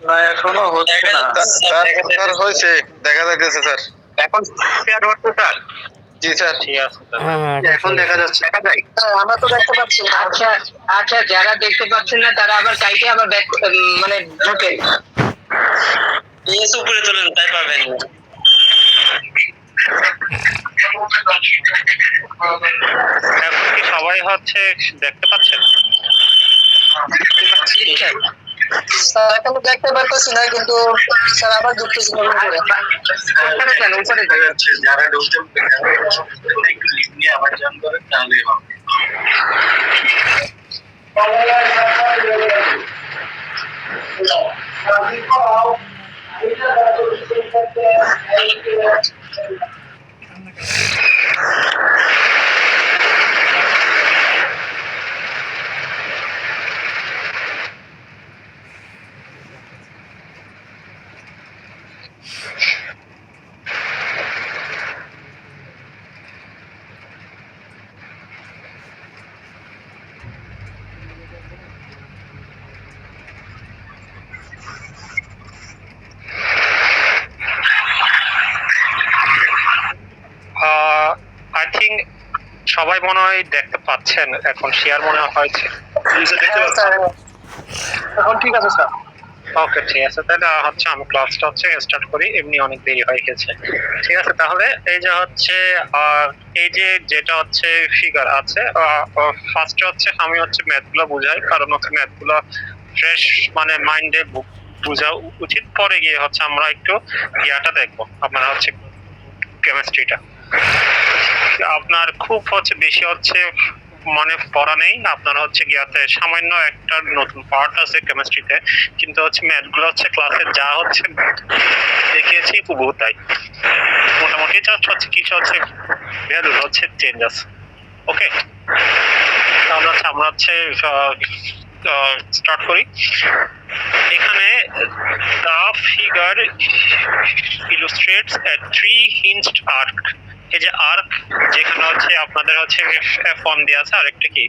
না এখনো হচ্ছে না স্যার হয়েছে দেখা যাইতেছে স্যার এখন শেয়ার হচ্ছে স্যার জি স্যার ঠিক আছে এখন দেখা যাচ্ছে দেখা যায় আমরা তো দেখতে পাচ্ছি না আচ্ছা আচ্ছা যারা দেখতে পাচ্ছেন না তারা আবার কাইটে আবার ব্যাক মানে ঢোকে ইয়েস উপরে তোলেন তাই পাবেন এখন কি সবাই হচ্ছে দেখতে পাচ্ছেন এখন দেখতে পারতেছি না কিন্তু স্যার আবার ঢুকতেছি যারা ঢুকতে একটু লিভ নিয়ে আবার জয়েন করে তাহলেই হবে আই থিঙ্ক সবাই মনে হয় দেখতে পাচ্ছেন এখন শেয়ার মনে হয়েছে এখন ঠিক আছে স্যার ওকে ঠিক আছে তাহলে হচ্ছে আমি ক্লাসটা হচ্ছে স্টার্ট করি এমনি অনেক দেরি হয়ে গেছে ঠিক আছে তাহলে এই যে হচ্ছে এই যে যেটা হচ্ছে ফিগার আছে ফার্স্টে হচ্ছে আমি হচ্ছে ম্যাথগুলো বুঝাই কারণ হচ্ছে ম্যাথগুলো ফ্রেশ মানে মাইন্ডে বোঝা উচিত পরে গিয়ে হচ্ছে আমরা একটু ইয়াটা দেখবো আপনার হচ্ছে কেমিস্ট্রিটা আপনার খুব হচ্ছে বেশি হচ্ছে মানে পড়া নেই আপনার হচ্ছে গিয়াতে সামান্য একটা নতুন পার্ট আছে কেমিস্ট্রিতে কিন্তু হচ্ছে ম্যাথগুলো হচ্ছে ক্লাসে যা হচ্ছে দেখিয়েছি হুবহু তাই মোটামুটি জাস্ট হচ্ছে কিছু হচ্ছে ভ্যালু হচ্ছে চেঞ্জ আছে ওকে তাহলে হচ্ছে আমরা হচ্ছে স্টার্ট করি এখানে the figure illustrates a three-hinged arc এই যে আর্ক যেখানে হচ্ছে আপনাদের হচ্ছে F1 দেয়া আছে আরেকটা কি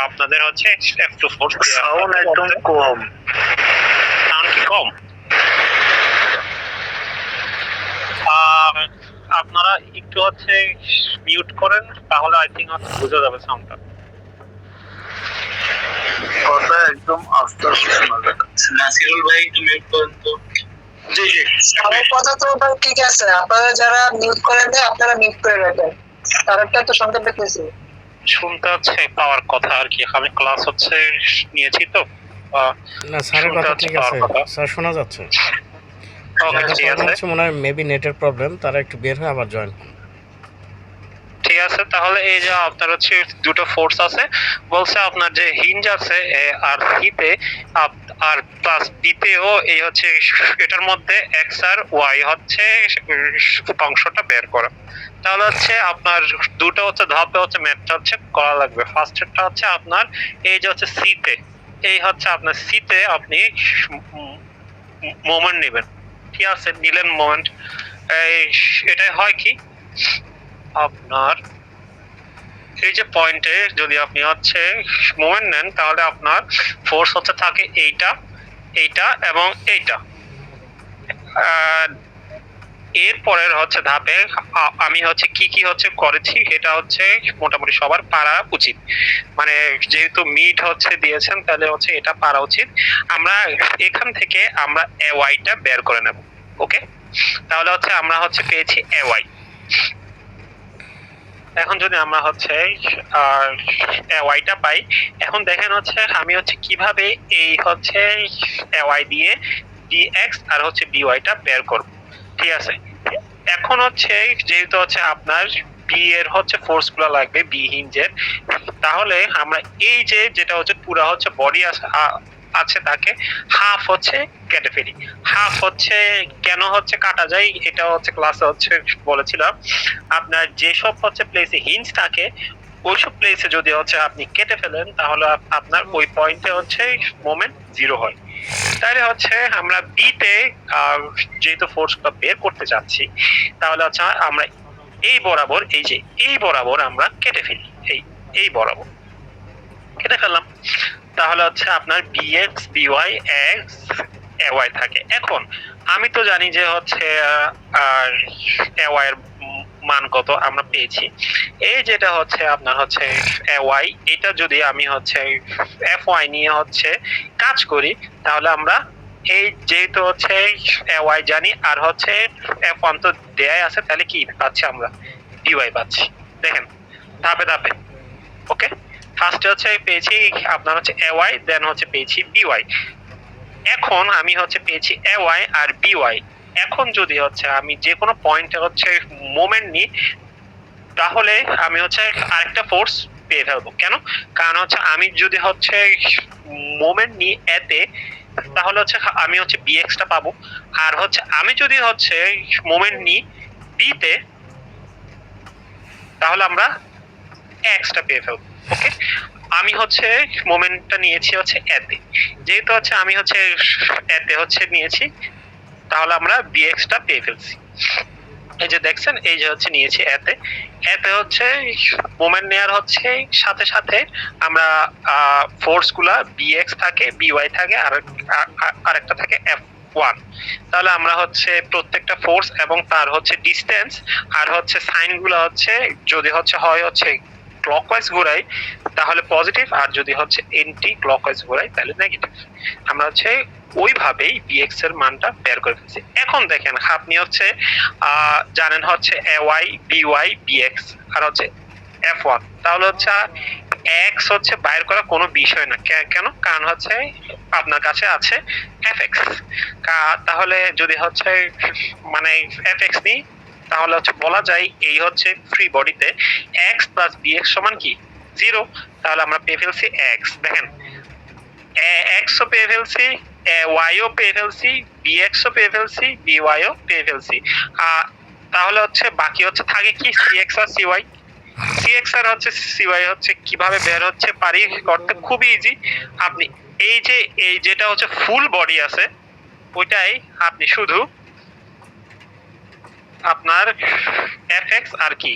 আপনাদের হচ্ছে F24 সাউন্ড একদম কম সাউন্ড কি কম আপনারা একটু হচ্ছে মিউট করেন তাহলে আই থিংক হচ্ছে বোঝা যাবে সাউন্ডটা কথা একদম আস্তে আস্তে শোনা যাচ্ছে নাসিরুল ভাই একটু মিউট করেন তো জি জি আমার কথা তো ভাই ঠিক আছে আপনারা যারা মিউট করেন না আপনারা মিউট করে রাখেন তারটা তো শুনতে পেতেছি শুনতে হচ্ছে পাওয়ার কথা আর কি আমি ক্লাস হচ্ছে নিয়েছি তো না স্যারের কথা ঠিক আছে স্যার শোনা যাচ্ছে ওকে ঠিক আছে মনে হয় মেবি নেটের প্রবলেম তারা একটু বের হয়ে আবার জয়েন ঠিক আছে তাহলে এই যে আপনার হচ্ছে দুটো ফোর্স আছে বলছে আপনার যে হিঞ্জ আছে আর সিতে আর প্লাস বিতেও এই হচ্ছে এটার মধ্যে এক্স আর ওয়াই হচ্ছে অংশটা বের করা তাহলে হচ্ছে আপনার দুটো হচ্ছে ধাপে হচ্ছে ম্যাথটা হচ্ছে করা লাগবে ফার্স্টেরটা হচ্ছে আপনার এই যে হচ্ছে সিতে এই হচ্ছে আপনার সিতে আপনি মোমেন্ট নেবেন ঠিক আছে নিলেন মোমেন্ট এটাই হয় কি আপনার এই যে পয়েন্টে যদি আপনি হচ্ছে মোমেন্ট নেন তাহলে আপনার ফোর্স হচ্ছে থাকে এইটা এইটা এবং এইটা এরপরের হচ্ছে ধাপে আমি হচ্ছে কি কি হচ্ছে করেছি এটা হচ্ছে মোটামুটি সবার পারা উচিত মানে যেহেতু মিড হচ্ছে দিয়েছেন তাহলে হচ্ছে এটা পারা উচিত আমরা এখান থেকে আমরা এ ওয়াইটা বের করে নেব ওকে তাহলে হচ্ছে আমরা হচ্ছে পেয়েছি এ ওয়াই এখন যদি আমরা হচ্ছে ওয়াইটা পাই এখন দেখেন হচ্ছে আমি হচ্ছে কিভাবে এই হচ্ছে ওয়াই দিয়ে ডিএক্স আর হচ্ছে বিওয়াইটা বের করব ঠিক আছে এখন হচ্ছে যেহেতু হচ্ছে আপনার বি এর হচ্ছে ফোর্স গুলো লাগবে বি হিঞ্জের তাহলে আমরা এই যে যেটা হচ্ছে পুরো হচ্ছে বডি আছে তাকে হাফ হচ্ছে কেটে ফেলি হাফ হচ্ছে কেন হচ্ছে কাটা যায় এটা হচ্ছে ক্লাসে হচ্ছে বলেছিলাম আপনার যেসব হচ্ছে প্লেসে হিঞ্জ থাকে ওইসব প্লেসে যদি হচ্ছে আপনি কেটে ফেলেন তাহলে আপনার ওই পয়েন্টে হচ্ছে মোমেন্ট জিরো হয় তাহলে হচ্ছে আমরা বিতে যেহেতু ফোর্সটা বের করতে যাচ্ছি তাহলে হচ্ছে আমরা এই বরাবর এই বরাবর আমরা কেটে ফেলি এই বরাবর কেটে ফেললাম তাহলে হচ্ছে আপনার bx by x ওয়াই থাকে। এখন আমি তো জানি যে হচ্ছে ওয়াই এর মান কত আমরা পেয়েছি। এই যেটা হচ্ছে আপনার হচ্ছে ওয়াই, এটা যদি আমি হচ্ছে এফ ওয়াই নিয়ে হচ্ছে কাজ করি, তাহলে আমরা এই যেহেতু হচ্ছে ওয়াই জানি আর হচ্ছে এফ ওয়ান তো দেয়াই আছে, তাহলে কি পাচ্ছি আমরা ডিওয়াই পাচ্ছি। দেখেন ধাপে ধাপে। ওকে, ফার্স্টে হচ্ছে পেয়েছি আপনার হচ্ছে ওয়াই, দেন হচ্ছে পেয়েছি বিওয়াই। এখন আমি হচ্ছে পেয়েছি ওয়াই আর বিওয়াই। এখন যদি হচ্ছে আমি যে কোনো পয়েন্টে হচ্ছে মোমেন্ট নিই, তাহলে আমি হচ্ছে আরেকটা ফোর্স পেয়ে ফেলবো। কেন? কারণ হচ্ছে আমি যদি হচ্ছে মোমেন্ট নিই এতে, তাহলে হচ্ছে আমি হচ্ছে বিএক্সটা পাবো। আর হচ্ছে আমি যদি হচ্ছে মোমেন্ট নিই বিতে, তাহলে আমরা এক্সটা পেয়ে ফেলবো। ওকে, আমি হচ্ছে মোমেন্টটা নিয়েছি হচ্ছে এতে, যেহেতু হচ্ছে আমি হচ্ছে এতে হচ্ছে নিয়েছি, তাহলে আমরা বিএক্সটা পেয়ে ফেলছি। এই যে দেখছেন, এই যে হচ্ছে নিয়েছি এতে, এতে হচ্ছে মোমেন্ট নেয়ার হচ্ছে সাথে সাথে আমরা ফোর্স গুলা বিএক্স থাকে, বিওয়াই থাকে, আর আরেকটা থাকে এফ ওয়ান। তাহলে আমরা হচ্ছে প্রত্যেকটা ফোর্স এবং তার হচ্ছে ডিস্টেন্স আর হচ্ছে সাইন গুলা হচ্ছে যদি হচ্ছে হয় হচ্ছে ক্লকওয়াইজ ঘোরাই তাহলে পজিটিভ, আর যদি হচ্ছে এন্টি ক্লকওয়াইজ ঘোরাই তাহলে নেগেটিভ। আমরা হচ্ছে ওইভাবেই বিএক্স এর মানটা বের করে ফেলছি। এখন দেখেন আপনি হচ্ছে জানেন হচ্ছে ওয়াই বিওয়াই বিএক্স আর হচ্ছে এফ ওয়ান, তাহলে হচ্ছে এক্স হচ্ছে বাইর করা কোনো বিষয় না। কেন? কারণ হচ্ছে আপনার কাছে আছে এফ এক্স। তাহলে যদি হচ্ছে মানে এফ এক্স নিই, তাহলে হচ্ছে বলা যায় এই হচ্ছে ফ্রি বডিতে এক্স প্লাস বিএক্স সমান কি 0। তাহলে আমরা পেয়ে ফেলছি এক্স। দেখেন এক্স ও পেয়ে ফেলছি, ওয়াই ও পেয়ে ফেলছি, বিএক্স ও পেয়ে ফেলছি, বিওয়াই ও পেয়ে ফেলছি। তাহলে হচ্ছে বাকি হচ্ছে থাকে কি সিএক্স আর সিওয়াই। সিএক্স আর হচ্ছে সিওয়াই হচ্ছে কিভাবে বের হচ্ছে পারি করতে খুবই ইজি। আপনি এই যেটা হচ্ছে ফুল বডি আছে ওইটাই আপনি শুধু আপনার এফ এক্স আর কি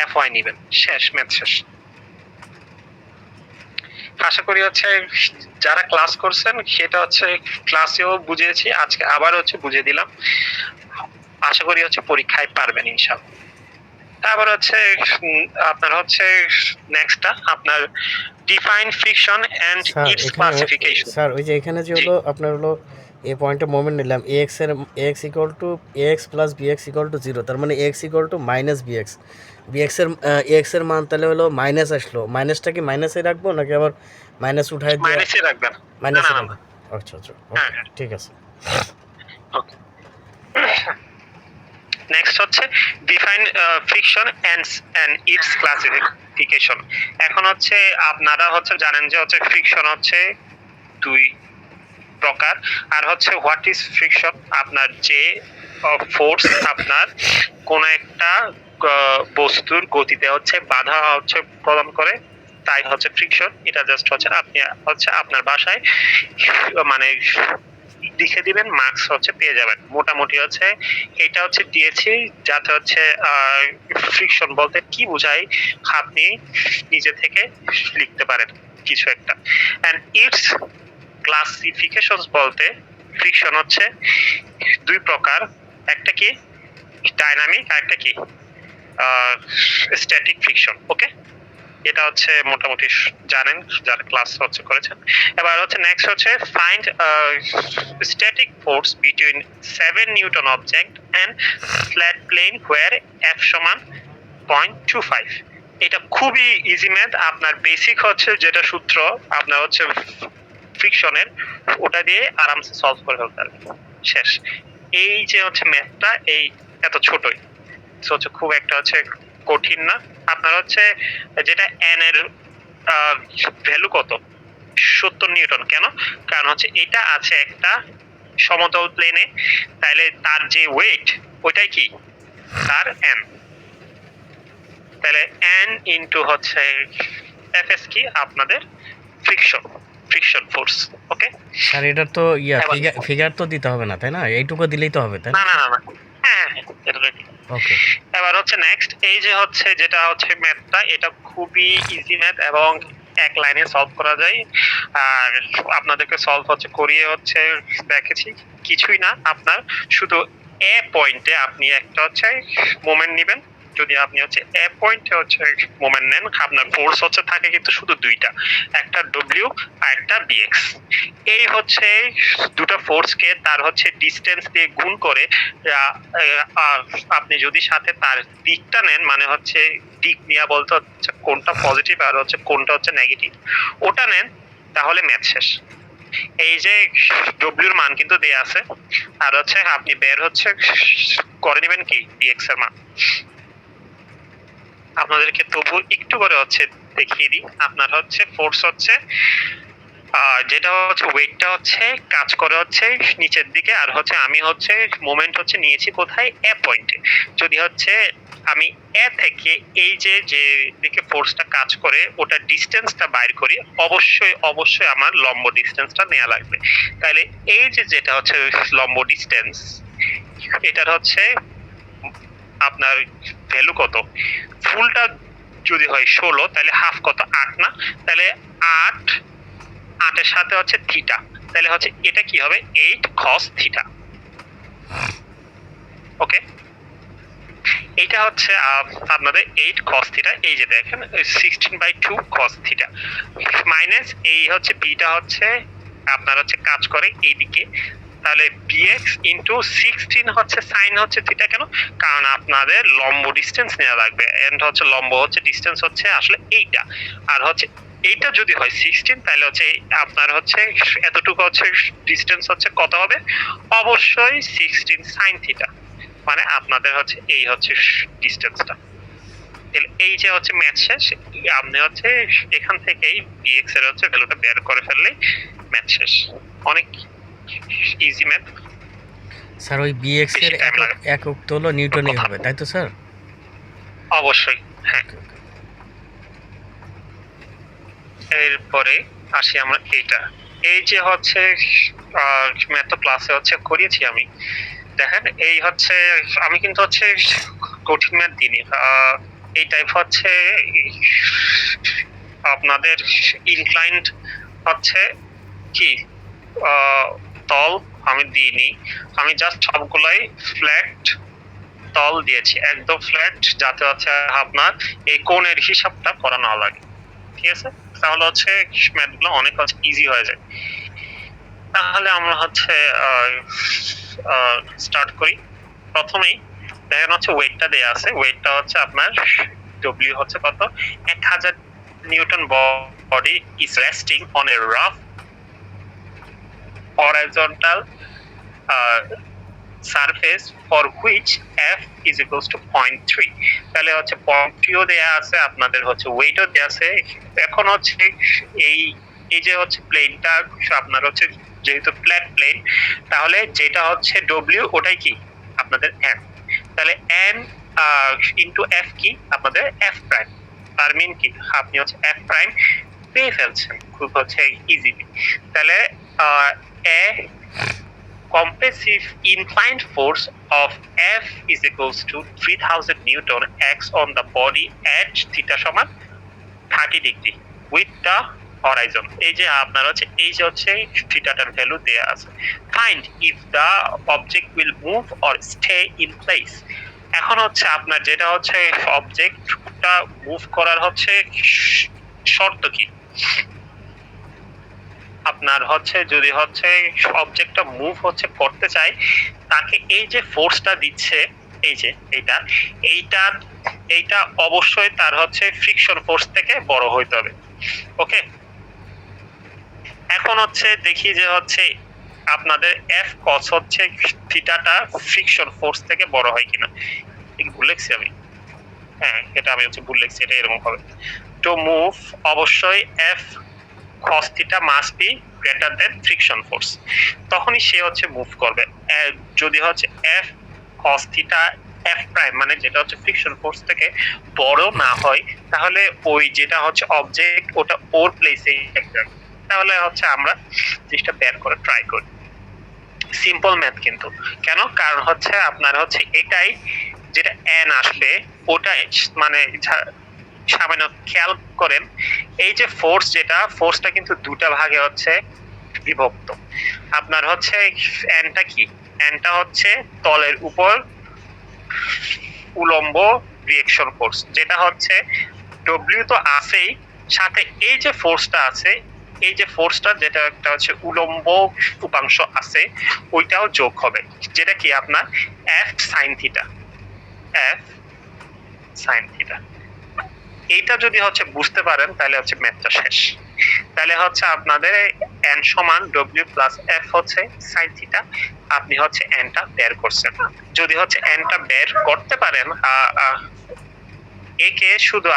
এফ ওয়াই নিবেন, শেষ, ম্যাথ শেষ। আশা করি হচ্ছে যারা ক্লাস করছেন সেটা হচ্ছে ক্লাসেও বুঝিয়েছি, আজকে আবার হচ্ছে বুঝিয়ে দিলাম। আশা করি হচ্ছে পরীক্ষায় পারবেন ইনশাআল্লাহ। তারপর হচ্ছে আপনার হচ্ছে নেক্সটটা আপনার define friction and its classification. Sir ওই যে এখানে যে হলো আপনার হলো এই পয়েন্টে মোমেন্ট নিলাম এক্স এর x equal to x plus bx equal to 0, তার মানে x equal to minus bx. X এর মান তাহলে হলো মাইনাস আসলো, মাইনাসটা কি মাইনাসে রাখবো নাকি আবার মাইনাস উঠাই দিয়ে মাইনাসে রাখবেন? মাইনাসে রাখবো? আচ্ছা আচ্ছা, ঠিক আছে। ওকে, নেক্সট হচ্ছে define friction and its classification. এখন হচ্ছে আপনারা হচ্ছে জানেন যে হচ্ছে ফ্রিকশন হচ্ছে দুই প্রকার, আর হচ্ছে হোয়াট ইজ ফ্রিকশন, আপনার যে ফোর্স আপনার কোন একটা বস্তুর গতিতে হচ্ছে বাধা হচ্ছে প্রদান করে, তাই হচ্ছে ফ্রিকশন। এটা জাস্ট হচ্ছে আপনি হচ্ছে আপনার ভাষায় মানে লিখে দিবেন, মার্কস হচ্ছে পেয়ে যাবেন। মোটামুটি হচ্ছে এটা হচ্ছে দিয়েছি যাতে হচ্ছে ফ্রিকশন বলতে কি বোঝায় আপনি নিজে থেকে লিখতে পারেন কিছু একটা। এন্ড ইটস ক্লাসিফিকেশনস বলতে ফ্রিকশন হচ্ছে দুই প্রকার, একটা কি ডাইনামিক আর একটা কি স্ট্যাটিক ফ্রিকশন। ওকে, এটা হচ্ছে মোটামুটি জানেন যারা ক্লাস হচ্ছে করেছেন। এবার হচ্ছে নেক্সট হচ্ছে find static force between 7 newton object and flat plane where F সমান 0.25। এটা খুবই ইজি ম্যাথ, আপনার বেসিক হচ্ছে যেটা সূত্র আপনার হচ্ছে ফ্রিকশনের, ওটা দিয়ে আরামসে সলভ করে ফেলতে পারবেন, শেষ। এই যে হচ্ছে ম্যাথটা এই এত ছোটই হচ্ছে, খুব একটা হচ্ছে কঠিন না। আপনার হচ্ছে যেটা এন এর ভ্যালু কত 70 নিউটন, কেন? কারণ হচ্ছে এটা আছে একটা সমতল প্লেনে, তাইলে তার যে ওয়েট ওইটাই কি তার এন, তাহলে এন ইনটু হচ্ছে এফএস কি আপনাদের ফ্রিকশন ফোর্স। ওকে স্যার এটা তো ফিগার তো দিতে হবে না তাই না, এইটুকু দিলেই তো হবে তাই না? না না না, হ্যাঁ এটা রেডি। ওকে, এবার হচ্ছে নেক্সট এই যে হচ্ছে যেটা হচ্ছে ম্যাথটা, এটা খুবই ইজি ম্যাথ এবং এক লাইনে সলভ করা যায়। আর আপনাদেরকে সলভ হচ্ছে করিয়ে হচ্ছে দেখেছি, কিছুই না, আপনার শুধু এ পয়েন্টে আপনি একটা হচ্ছে মোমেন্ট নেবেন। যদি আপনি হচ্ছে এ পয়েন্টে হচ্ছে মোমেন্ট নেন, আপনার ফোর্স হচ্ছে থাকে কিন্তু শুধু দুইটা, একটা ডব্লিউ আর একটা বিএক্স। এই হচ্ছে দুটো ফোর্সকে তার হচ্ছে ডিস্টেন্স দিয়ে গুণ করে আপনি যদি সাথে তার দিকটা নেন, মানে হচ্ছে দিক নিয়ে বলতে হচ্ছে কোনটা পজিটিভ আর হচ্ছে কোনটা হচ্ছে নেগেটিভ, ওটা নেন, তাহলে ম্যাথ শেষ। এই যে ডব্লিউর মান কিন্তু দেয়া আছে, আর হচ্ছে আপনি বের হচ্ছে করে নেবেন কি বিএক্স এর মান। আপনাদেরকে তবু একটু করে হচ্ছে দেখিয়ে দিই। আপনার হচ্ছে ফোর্স হচ্ছে যেটা হচ্ছে ওয়েটটা হচ্ছে কাজ করে হচ্ছে নিচের দিকে, আর হচ্ছে আমি হচ্ছে মোমেন্ট হচ্ছে নিয়েছি কোথায়, এ পয়েন্টে। যদি হচ্ছে আমি এ থেকে এই যে দিকে ফোর্সটা কাজ করে ওটা ডিস্টেন্সটা বাইর করি, অবশ্যই আমার লম্ব ডিস্টেন্সটা নেওয়া লাগবে। তাহলে এই যে যেটা হচ্ছে লম্ব ডিস্টেন্স, এটার হচ্ছে আপনার ভ্যালু কত, ফুলটা যদি হয় 16, তাহলে হাফ কত, 8 না, তাহলে 8 এর সাথে হচ্ছে থিটা, তাহলে হচ্ছে এটা কি হবে 8 cos থিটা। ওকে, এটা হচ্ছে আপনাদের 8 cos থিটা। এই যে দেখেন 16/2 cos থিটা মাইনাস এই হচ্ছে বিটা হচ্ছে আপনার হচ্ছে কাজ করে এইদিকে, তাহলে bx ইনটু 16 হচ্ছে সাইন হচ্ছে থিটা। কেন? কারণ আপনাদের লম্ব ডিসটেন্স নেওয়া লাগবে, এন্ড হচ্ছে লম্ব হচ্ছে ডিসটেন্স হচ্ছে আসলে এইটা, আর হচ্ছে এইটা যদি হয় 16, তাহলে হচ্ছে আপনার হচ্ছে এতটুকু হচ্ছে ডিসটেন্স হচ্ছে কত হবে, অবশ্যই 16 সাইন থিটা, মানে আপনাদের হচ্ছে এই হচ্ছে ডিসটেন্সটা। তাহলে এই যে হচ্ছে ম্যাথ শেষ, আপনি হচ্ছে এখান থেকেই bx এর হচ্ছে ভ্যালুটা বের করে ফেললেই ম্যাথ শেষ। অনেক ইজি ম্যাথ স্যার। ওই বিএক্স এর একক তো হলো নিউটনই হবে, তাই তো স্যার? অবশ্যই, হ্যাঁ। এরপরে আসি আমরা এইটা, এই যে হচ্ছে ম্যাথ ক্লাসে হচ্ছে করিয়েছি আমি। দেখেন এই হচ্ছে আমি কিন্তু হচ্ছে কঠিন ম্যাথ দিইনি, এই টাইপ হচ্ছে আপনাদের ইনক্লাইন্ড হচ্ছে কি তল আমি দিইনি, আমি জাস্ট সবগুলাই ফ্ল্যাট তল দিয়েছি, একদম ফ্ল্যাট, যাতে হচ্ছে আপনার এই কোণের হিসাবটা করা না লাগে। ঠিক আছে, তাহলে হচ্ছে ম্যাথগুলো অনেক হচ্ছে ইজি হয়ে যায়। তাহলে আমরা হচ্ছে স্টার্ট করি। প্রথমেই দেখেন হচ্ছে ওয়েটটা দেয়া আছে, ওয়েটটা হচ্ছে আপনার ডব্লিউ হচ্ছে কত, 1000 Newton body is resting on a rough horizontal surface for which f is equals to 0.3। তাহলে হচ্ছে 0.3 দেয়া আছে, আপনাদের হচ্ছে ওয়েটও দেয়া আছে। এখন হচ্ছে এই যে হচ্ছে প্লেনটা আপনার হচ্ছে যেহেতু ফ্ল্যাট প্লেন, তাহলে যেটা হচ্ছে ডব্লিউ ওটাই কি আপনাদের এন, তাহলে এন ইনটু এফ কি আপনাদের এফ প্রাইম, তার মিন কি আপনি হচ্ছে এফ প্রাইম পেয়ে ফেলছেন খুব হচ্ছে ইজিলি। তাহলে a compressive inclined force of F is equals to 3000 Newton acts on the body at theta সমান 30 ডিগ্রি with the horizon। এই যে আপনার হচ্ছে এই যে হচ্ছে থিটাটার ভ্যালু দেয়া আছে। Find if the object will move or stay in place। এখন হচ্ছে আপনার যেটা হচ্ছে অবজেক্টটা মুভ করার হচ্ছে শর্ত কি, আপনার হচ্ছে যদি হচ্ছে অবজেক্টটা মুভ হচ্ছে করতে চায়, তাকে এই যে ফোর্সটা দিচ্ছে এই যে এইটা অবশ্যই তার হচ্ছে ফ্রিকশন ফোর্স থেকে বড় হইতে হবে। ওকে, এখন হচ্ছে দেখি যে হচ্ছে আপনাদের এফ কস হচ্ছে থিটাটা ফ্রিকশন ফোর্স থেকে বড় হয় কিনা। ভুল লিখছি আমি, হ্যাঁ এটা আমি হচ্ছে ভুল লিখছি, এটা এরকম হবে। টু মুভ অবশ্যই F cos theta must be greater than friction force, তখনই সে হচ্ছে মুভ করবে। যদি হচ্ছে f cos theta f prime মানে যেটা হচ্ছে ফ্রিকশন ফোর্স থেকে বড় না হয়, তাহলে ওই যেটা হচ্ছে অবজেক্ট ওটা ওর প্লেসেই থাকবে। তাহলে হচ্ছে আমরা জিনিসটা বের করে ট্রাই করি। সিম্পল ম্যাথ কিন্তু, কেন? কারণ হচ্ছে আপনার হচ্ছে এটাই যেটা n আসবে ওটাই মানে সামান্য খেয়াল করেন, এই যে ফোর্সটা কিন্তু দুটা ভাগে হচ্ছে বিভক্ত। আপনার হচ্ছে এনটা কি, এনটা হচ্ছে তলের উপর উলম্ব রিয়েকশন ফোর্স, যেটা হচ্ছে ডব্লিউ তো আছেই, সাথে এই যে ফোর্সটা আছে, এই যে ফোর্সটা যেটা একটা হচ্ছে উলম্ব উপাংশ আছে, ওইটাও যোগ হবে, যেটা কি আপনার F sine theta, F sine theta. এইটা যদি হচ্ছে বুঝতে পারেন তাহলে হচ্ছে ম্যাথটা শেষ। তাহলে হচ্ছে আপনাদের এন সমান ডব্লিউ প্লাস এফ হচ্ছে সাইন থিটা, আপনি হচ্ছে এনটা বের করছেন। যদি হচ্ছে এনটা বের করতে পারেন, একে শুধু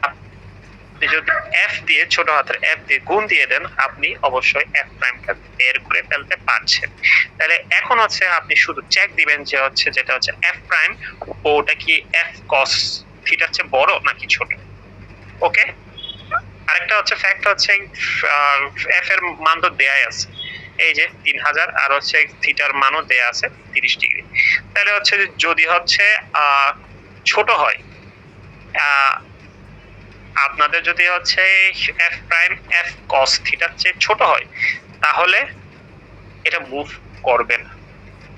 আপনি যদি এফ দিয়ে, ছোট হাতের এফ দিয়ে গুণ দিয়ে দেন, আপনি অবশ্যই এফ প্রাইমটা বের করে ফেলতে পারছেন। তাহলে এখন হচ্ছে আপনি শুধু চেক দিবেন যে হচ্ছে যেটা হচ্ছে এফ প্রাইম, ওটা কি এফ কস থিটার চেয়ে বড় নাকি ছোট। ওকে, আরেকটা হচ্ছে ফ্যাক্ট হচ্ছে এফ এর মান তো দেয়াই আছে, এই যে 3000, আর হচ্ছে থিটার মানও দেয়া আছে 30 ডিগ্রি। তাহলে হচ্ছে যদি হচ্ছে ছোট হয়, আপনাদের যদি হচ্ছে এফ প্রাইম এফ কস থিটার চেয়ে ছোট হয়, তাহলে এটা মুভ করবে না।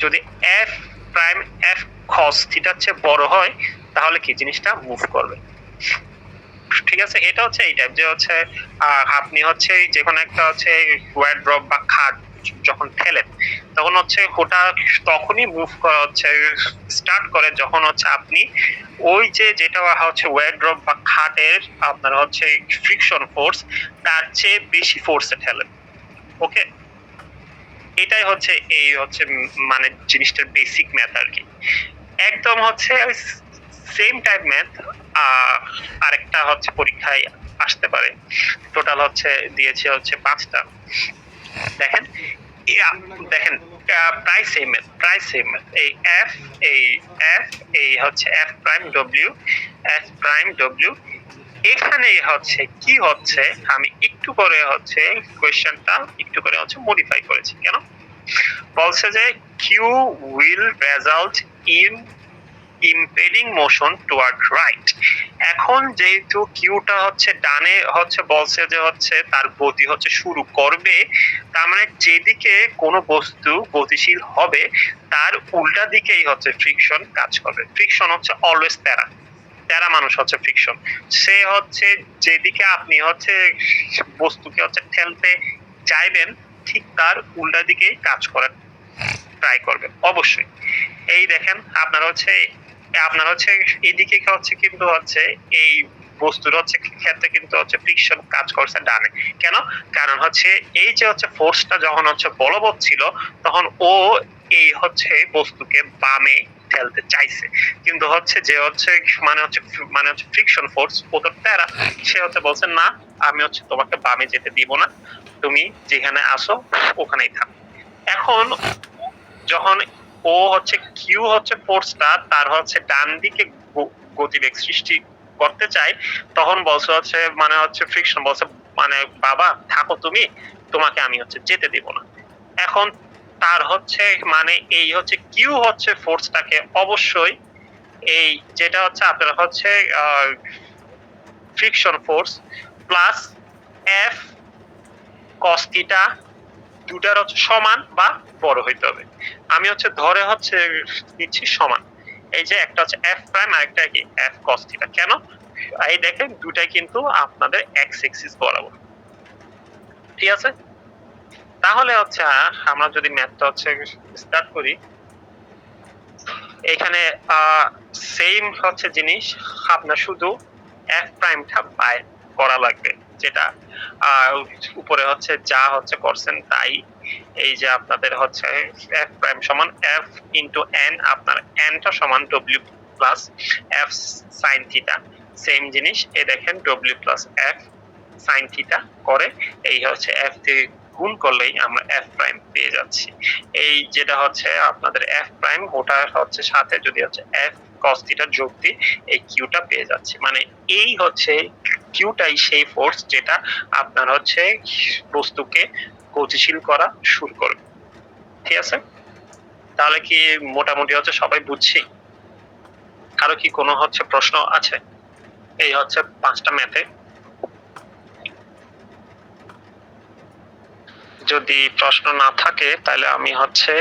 যদি এফ প্রাইম এফ কস থিটার চেয়ে বড় হয়, তাহলে কি জিনিসটা মুভ করবে। ঠিক আছে, এটা হচ্ছে এই টাইপ যে হচ্ছে আপনি হচ্ছে যে কোনো একটা হচ্ছে ওয়্যার ড্রপ বা খাট যখন ঠেলেন, তখন হচ্ছে ওটা তখনই মুভ করা হচ্ছে স্টার্ট করে যখন হচ্ছে আপনি ওই যে যেটা হচ্ছে ওয়্যার ড্রপ বা খাটের আপনার হচ্ছে ফ্রিকশন ফোর্স তার চেয়ে বেশি ফোর্সে ঠেলেন। ওকে, এটাই হচ্ছে এই হচ্ছে মানে জিনিসটার বেসিক ম্যাথ আর কি। একদম হচ্ছে সেম টাইপ ম্যাথ আরেকটা হচ্ছে পরীক্ষায় আসতে পারে। টোটাল হচ্ছে দিয়েছে হচ্ছে 5টা। দেখেন দেখেন প্রায় সেম ম্যাথ, এই এফ, এই হচ্ছে F prime W, F prime W. এখানে হচ্ছে কি হচ্ছে, আমি একটু করে হচ্ছে কোয়েশ্চেনটা একটু করে হচ্ছে মডিফাই করেছি। কেন বলছে যে Q will result in impeding motion toward right. এখন যেহেতু কিউটা হচ্ছে ডানে হচ্ছে বলছে যে হচ্ছে তার গতি হচ্ছে শুরু করবে, তার মানে যেদিকে কোনো বস্তু গতিশীল হবে তার উল্টা দিকেই হচ্ছে ফ্রিকশন কাজ করবে। ফ্রিকশন হচ্ছে অলওয়েজ প্যারা মানুষ হচ্ছে ফ্রিকশন। সে হচ্ছে যেদিকে আপনি হচ্ছে বস্তুকে হচ্ছে ঠেলতে চাইবেন, ঠিক তার উল্টা দিকেই কাজ করার ট্রাই করবে অবশ্যই। এই দেখেন আপনার হচ্ছে এদিকে হচ্ছে কিন্তু হচ্ছে এই বস্তুর হচ্ছে ক্ষেত্রে কিন্তু হচ্ছে ফ্রিকশন কাজ করছে ডানে। কেন? কারণ হচ্ছে এই যে হচ্ছে ফোর্সটা যখন হচ্ছে বলবৎ ছিল, তখন ও এই হচ্ছে বস্তুকে বামে ঠেলতে চাইছে, কিন্তু হচ্ছে যে হচ্ছে মানে হচ্ছে ফ্রিকশন ফোর্স, ও তো প্যারা, সে হচ্ছে বলছে না, আমি হচ্ছে তোমাকে বামে যেতে দিব না, তুমি যেখানে আসো ওখানেই থাকো। এখন যখন ও হচ্ছে কিউ হচ্ছে ফোর্সটা তার হচ্ছে ডান দিকে গতিবেগ সৃষ্টি করতে চাই, তখন বলছে হচ্ছে মানে হচ্ছে ফ্রিকশন বলছে মানে বাবা থাকো তুমি, তোমাকে আমি হচ্ছে যেতে দেব না। এখন তার হচ্ছে মানে এই হচ্ছে কিউ হচ্ছে ফোর্সটাকে অবশ্যই এই যেটা হচ্ছে আপনার হচ্ছে friction force plus F cos theta দুটার হচ্ছে সমান বা বড় হইতে হবে। আমি হচ্ছে ধরে হচ্ছে নিচ্ছি সমান, এই যে একটা হচ্ছে এফ প্রাইম আর একটা কি এফ কস থিটা। কেন? এই দেখেন দুটাই কিন্তু আপনাদের এক্স এক্সিস বরাবর। ঠিক আছে, তাহলে হচ্ছে আমরা যদি ম্যাথটা হচ্ছে স্টার্ট করি, এখানে সেম হচ্ছে জিনিস, আপনার শুধু এফ প্রাইমটা বাইর করা লাগবে, যেটা উপরে হচ্ছে যা হচ্ছে করছেন তাই। এই যে আপনাদের হচ্ছে এফ প্রাইম সমান এফ ইন্টু এন, আপনার এনটা সমান W plus F sine theta. Same জিনিস এ দেখেন W plus F sine theta করে এই হচ্ছে এফ দিয়ে গুণ করলেই আমরা এফ প্রাইম পেয়ে যাচ্ছি। এই যেটা হচ্ছে আপনাদের এফ প্রাইম, ওটা হচ্ছে সাথে যদি হচ্ছে এফ কস থিটা যোগ দিই এই কিউটা পেয়ে যাচ্ছি। মানে এই হচ্ছে কিউটাই সেই ফোর্স যেটা আপনার হচ্ছে বস্তুকে গতিশীল করা শুরু করবে। ঠিক আছে, তাহলে কি মোটামুটি হচ্ছে সবাই বুঝছি? কারো কি কোনো হচ্ছে প্রশ্ন আছে? এই হচ্ছে 5টা ম্যাথে। যদি প্রশ্ন না থাকে তাহলে আমি হচ্ছে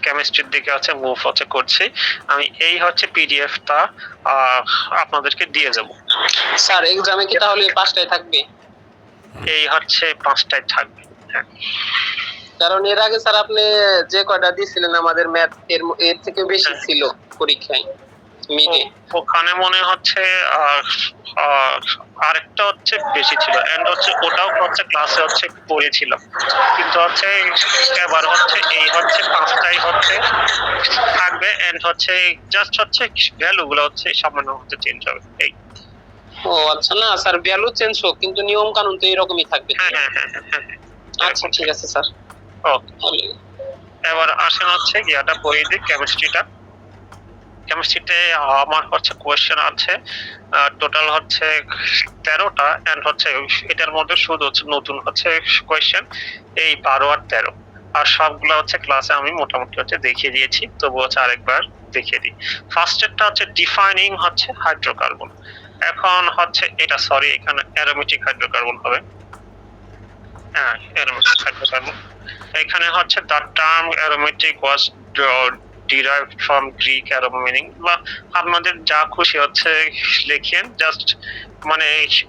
কেমিস্ট্রির দিকে হচ্ছে মুভ হচ্ছে করছি। আমি এই হচ্ছে পিডিএফটা আপনাদেরকে দিয়ে যাব। স্যার এক্সামে কি তাহলে 5টায় থাকবে? এই হচ্ছে 5টায় থাকবে। হ্যাঁ, কারণ এর আগে স্যার আপনি যে কয়টা দিয়েছিলেন আমাদের ম্যাথ এর থেকে বেশি ছিল পরীক্ষায় মিডে। ওখানে মনে হচ্ছে আরেকটা হচ্ছে বেশি ছিল, এন্ড হচ্ছে ওটাও হচ্ছে ক্লাসে হচ্ছে পড়েছিলাম, কিন্তু হচ্ছে এবার হচ্ছে এই হচ্ছে 5টাই হচ্ছে থাকবে, এন্ড হচ্ছে জাস্ট হচ্ছে ভ্যালুগুলো হচ্ছে সামান্য হচ্ছে চেঞ্জ হবে এই। ও আচ্ছা, না স্যার ভ্যালু চেঞ্জ হোক কিন্তু নিয়ম কানুন তো এরকমই থাকবে। হ্যাঁ হ্যাঁ হ্যাঁ হ্যাঁ। আচ্ছা ঠিক আছে স্যার। ওকে, এবার আসেন হচ্ছে গিয়াটা পড়িয়ে দিই কেমিস্ট্রিটা। কেমিস্ট্রিতে আমার হচ্ছে কোয়েশ্চেন আছে টোটাল হচ্ছে 13টা, এন্ড হচ্ছে এটার মধ্যে শুধু হচ্ছে নতুন হচ্ছে কোয়েশ্চেন এই 12 আর 13, আর সবগুলো হচ্ছে ক্লাসে আমি মোটামুটি হচ্ছে দেখিয়ে দিয়েছি, তবু হচ্ছে আরেকবার দেখিয়ে দিই। ফার্স্টেরটা হচ্ছে ডিফাইনিং হচ্ছে হাইড্রোকার্বন। এখন হচ্ছে এটা সরি এখানে অ্যারোমেটিক হাইড্রোকার্বন হবে। হ্যাঁ, অ্যারোমেটিক হাইড্রোকার্বন। এখানে হচ্ছে the term aromatic was derived from Greek aroma meaning, বা আপনাদের যা খুশি হচ্ছে লিখেন, জাস্ট মানে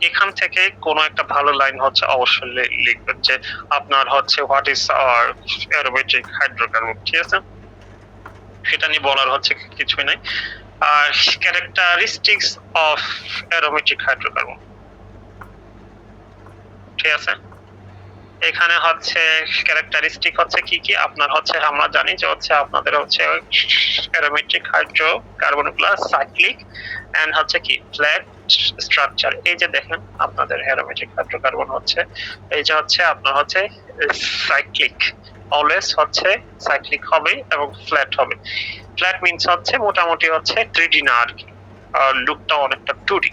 এখান থেকে কোনো একটা ভালো লাইন হচ্ছে অবশ্যই লিখবেন যে আপনার হচ্ছে what is our aromatic hydrocarbon, ঠিক আছে? সেটা নিয়ে বলার হচ্ছে কিছুই নাই। আর ক্যারেক্টারিস্টিক্স অফ অ্যারোমেটিক হাইড্রোকার্বন, ঠিক আছে? এখানে হচ্ছে ক্যারেক্টারিস্টিক হচ্ছে কি কি আপনার হচ্ছে আমরা জানি যে হচ্ছে আপনাদের হচ্ছে অ্যারোমেটিক হাইড্রোকার্বনগুলো সাইক্লিক এন্ড হচ্ছে কি ফ্ল্যাট স্ট্রাকচার। এই যে দেখেন আপনাদের অ্যারোমেটিক হাইড্রোকার্বন হচ্ছে এই যে হচ্ছে আপনার হচ্ছে সাইক্লিক, অলওয়েজ হচ্ছে সাইক্লিক হবে এবং ফ্ল্যাট হবে। ফ্ল্যাট মিন্স হচ্ছে মোটামুটি হচ্ছে 3D না আর কি, লুকটা অনেকটা 2D।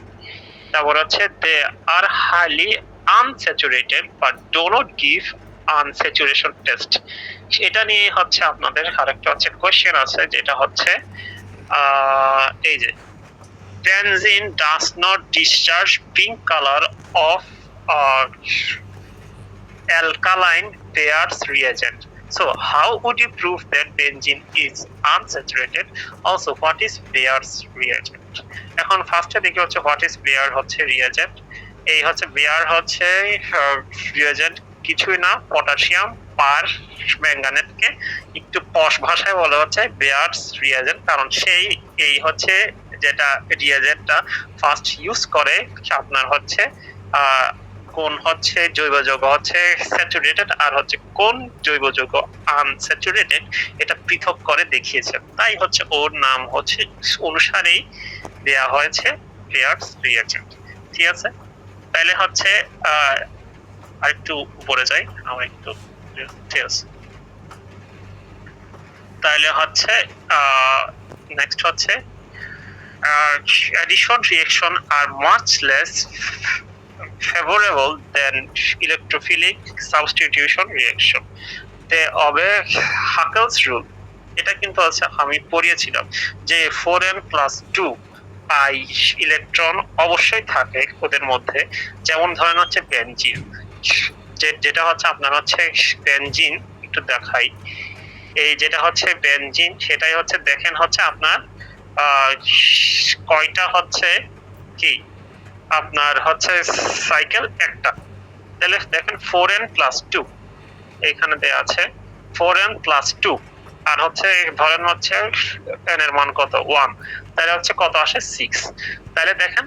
তারপর হচ্ছে they are highly unsaturated but do not give unsaturation test। এটা নিয়ে হচ্ছে আপনাদের আরেকটা হচ্ছে কোশ্চেন আছে, যেটা হচ্ছে এই যে benzene does not discharge pink color of alkaline pairs reagent, so how would you prove that benzene is unsaturated? Also, what is Bayer's reagent? এখন ফার্স্টে দেখি হচ্ছে হোয়াট ইজ বেয়ার হচ্ছে রিয়েজেন্ট। এই হচ্ছে বেয়ার হচ্ছে রিয়েজেন্ট কিছুই না, পটাশিয়াম পার ম্যাঙ্গানেটকে একটু পশ ভাষায় বলা হচ্ছে বেয়ারস রিয়েজেন্ট, কারণ সেই এই হচ্ছে যেটা রিয়েজেন্টটা ফার্স্ট ইউজ করে আপনার হচ্ছে কোন হচ্ছে জৈব যৌগ হচ্ছে স্যাচুরেটেড আর হচ্ছে কোন জৈব যৌগ আনস্যাচুরেটেড এটা পৃথক করে দেখিয়েছেন, তাই হচ্ছে ওর নাম হচ্ছে অনুসারেই দেয়া হয়েছে বেয়ারস রিয়েজেন্ট, ঠিক আছে? তাহলে হচ্ছে আরেকটু উপরে যাই আমরা একটু, ঠিক আছে? তাহলে হচ্ছে নেক্সট হচ্ছে addition reaction are much less favorable than electrophilic substitution reaction. They obey Huckel's rule. এটা কিন্তু আছে আমি পড়িয়েছিলাম যে 4n+2 পাই ইলেকট্রন অবশ্যই থাকে ওদের মধ্যে, যেমন ধরেন হচ্ছে বেনজিন, যেটা হচ্ছে আপনার হচ্ছে বেনজিন একটু দেখাই, এই যেটা হচ্ছে বেনজিন সেটাই হচ্ছে দেখেন হচ্ছে আপনার কয়টা হচ্ছে কি আপনার হচ্ছে সাইকেল একটা, তাহলে দেখেন 4n+2 এখানে দেয়া আছে 4n+2 আর হচ্ছে ধরেন হচ্ছে n এর মান কত 1, তাহলে হচ্ছে কত আসে 6। তাহলে দেখেন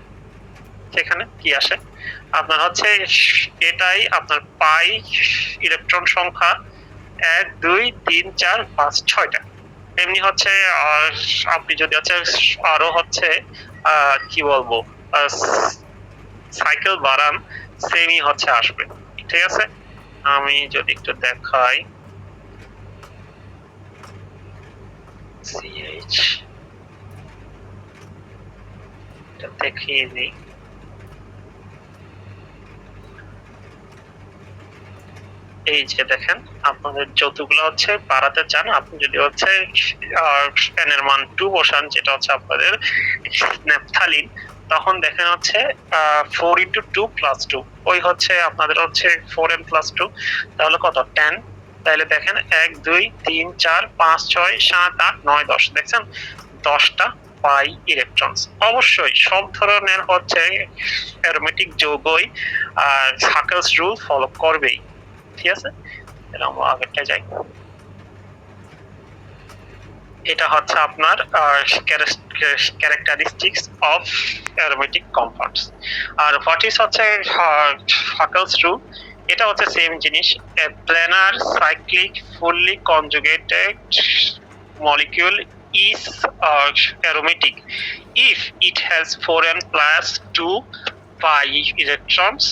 সেখানে কি আসে আপনার হচ্ছে এটাই আপনার পাই ইলেকট্রন সংখ্যা 1 2 3 4 5 6টা। এমনি হচ্ছে আপনি যদি হচ্ছে আরো হচ্ছে কি বলবো সাইকেল বাড়ান সেমই হচ্ছে আসবে, ঠিক আছে? আমি যদি একটু দেখাই CH দেখিয়ে দিই, এই যে দেখেন আপনাদের যতগুলো হচ্ছে বাড়াতে চান আপনি যদি হচ্ছে n এর মান 2 বসান, যেটা হচ্ছে আপনাদের ন্যাপথালিন, তখন দেখেন হচ্ছে 4 × 2 + 2, ওই হচ্ছে আপনাদের হচ্ছে 4n + 2, তাহলে কত 10। তাহলে দেখেন 1 2 3 4 5 6 7 8 9 10, দেখছেন 10টা পাই ইলেকট্রনস। অবশ্যই সব ধরনের হচ্ছে অ্যারোমেটিক যৌগই সার্কেলস রুল ফলো করবেই, ঠিক আছে। তাহলে আমরা আগেরটা যাই। এটা হচ্ছে আপনার ক্যারেক্টারিস্টিক্স অফ অ্যারোমেটিক কম্পাউন্ডস। আর হোয়াট ইজ হচ্ছে হাকেলস রুল, এটা হচ্ছে সেম জিনিস। A planar cyclic fully conjugated molecule is aromatic if it has 4n + 2 pi electrons,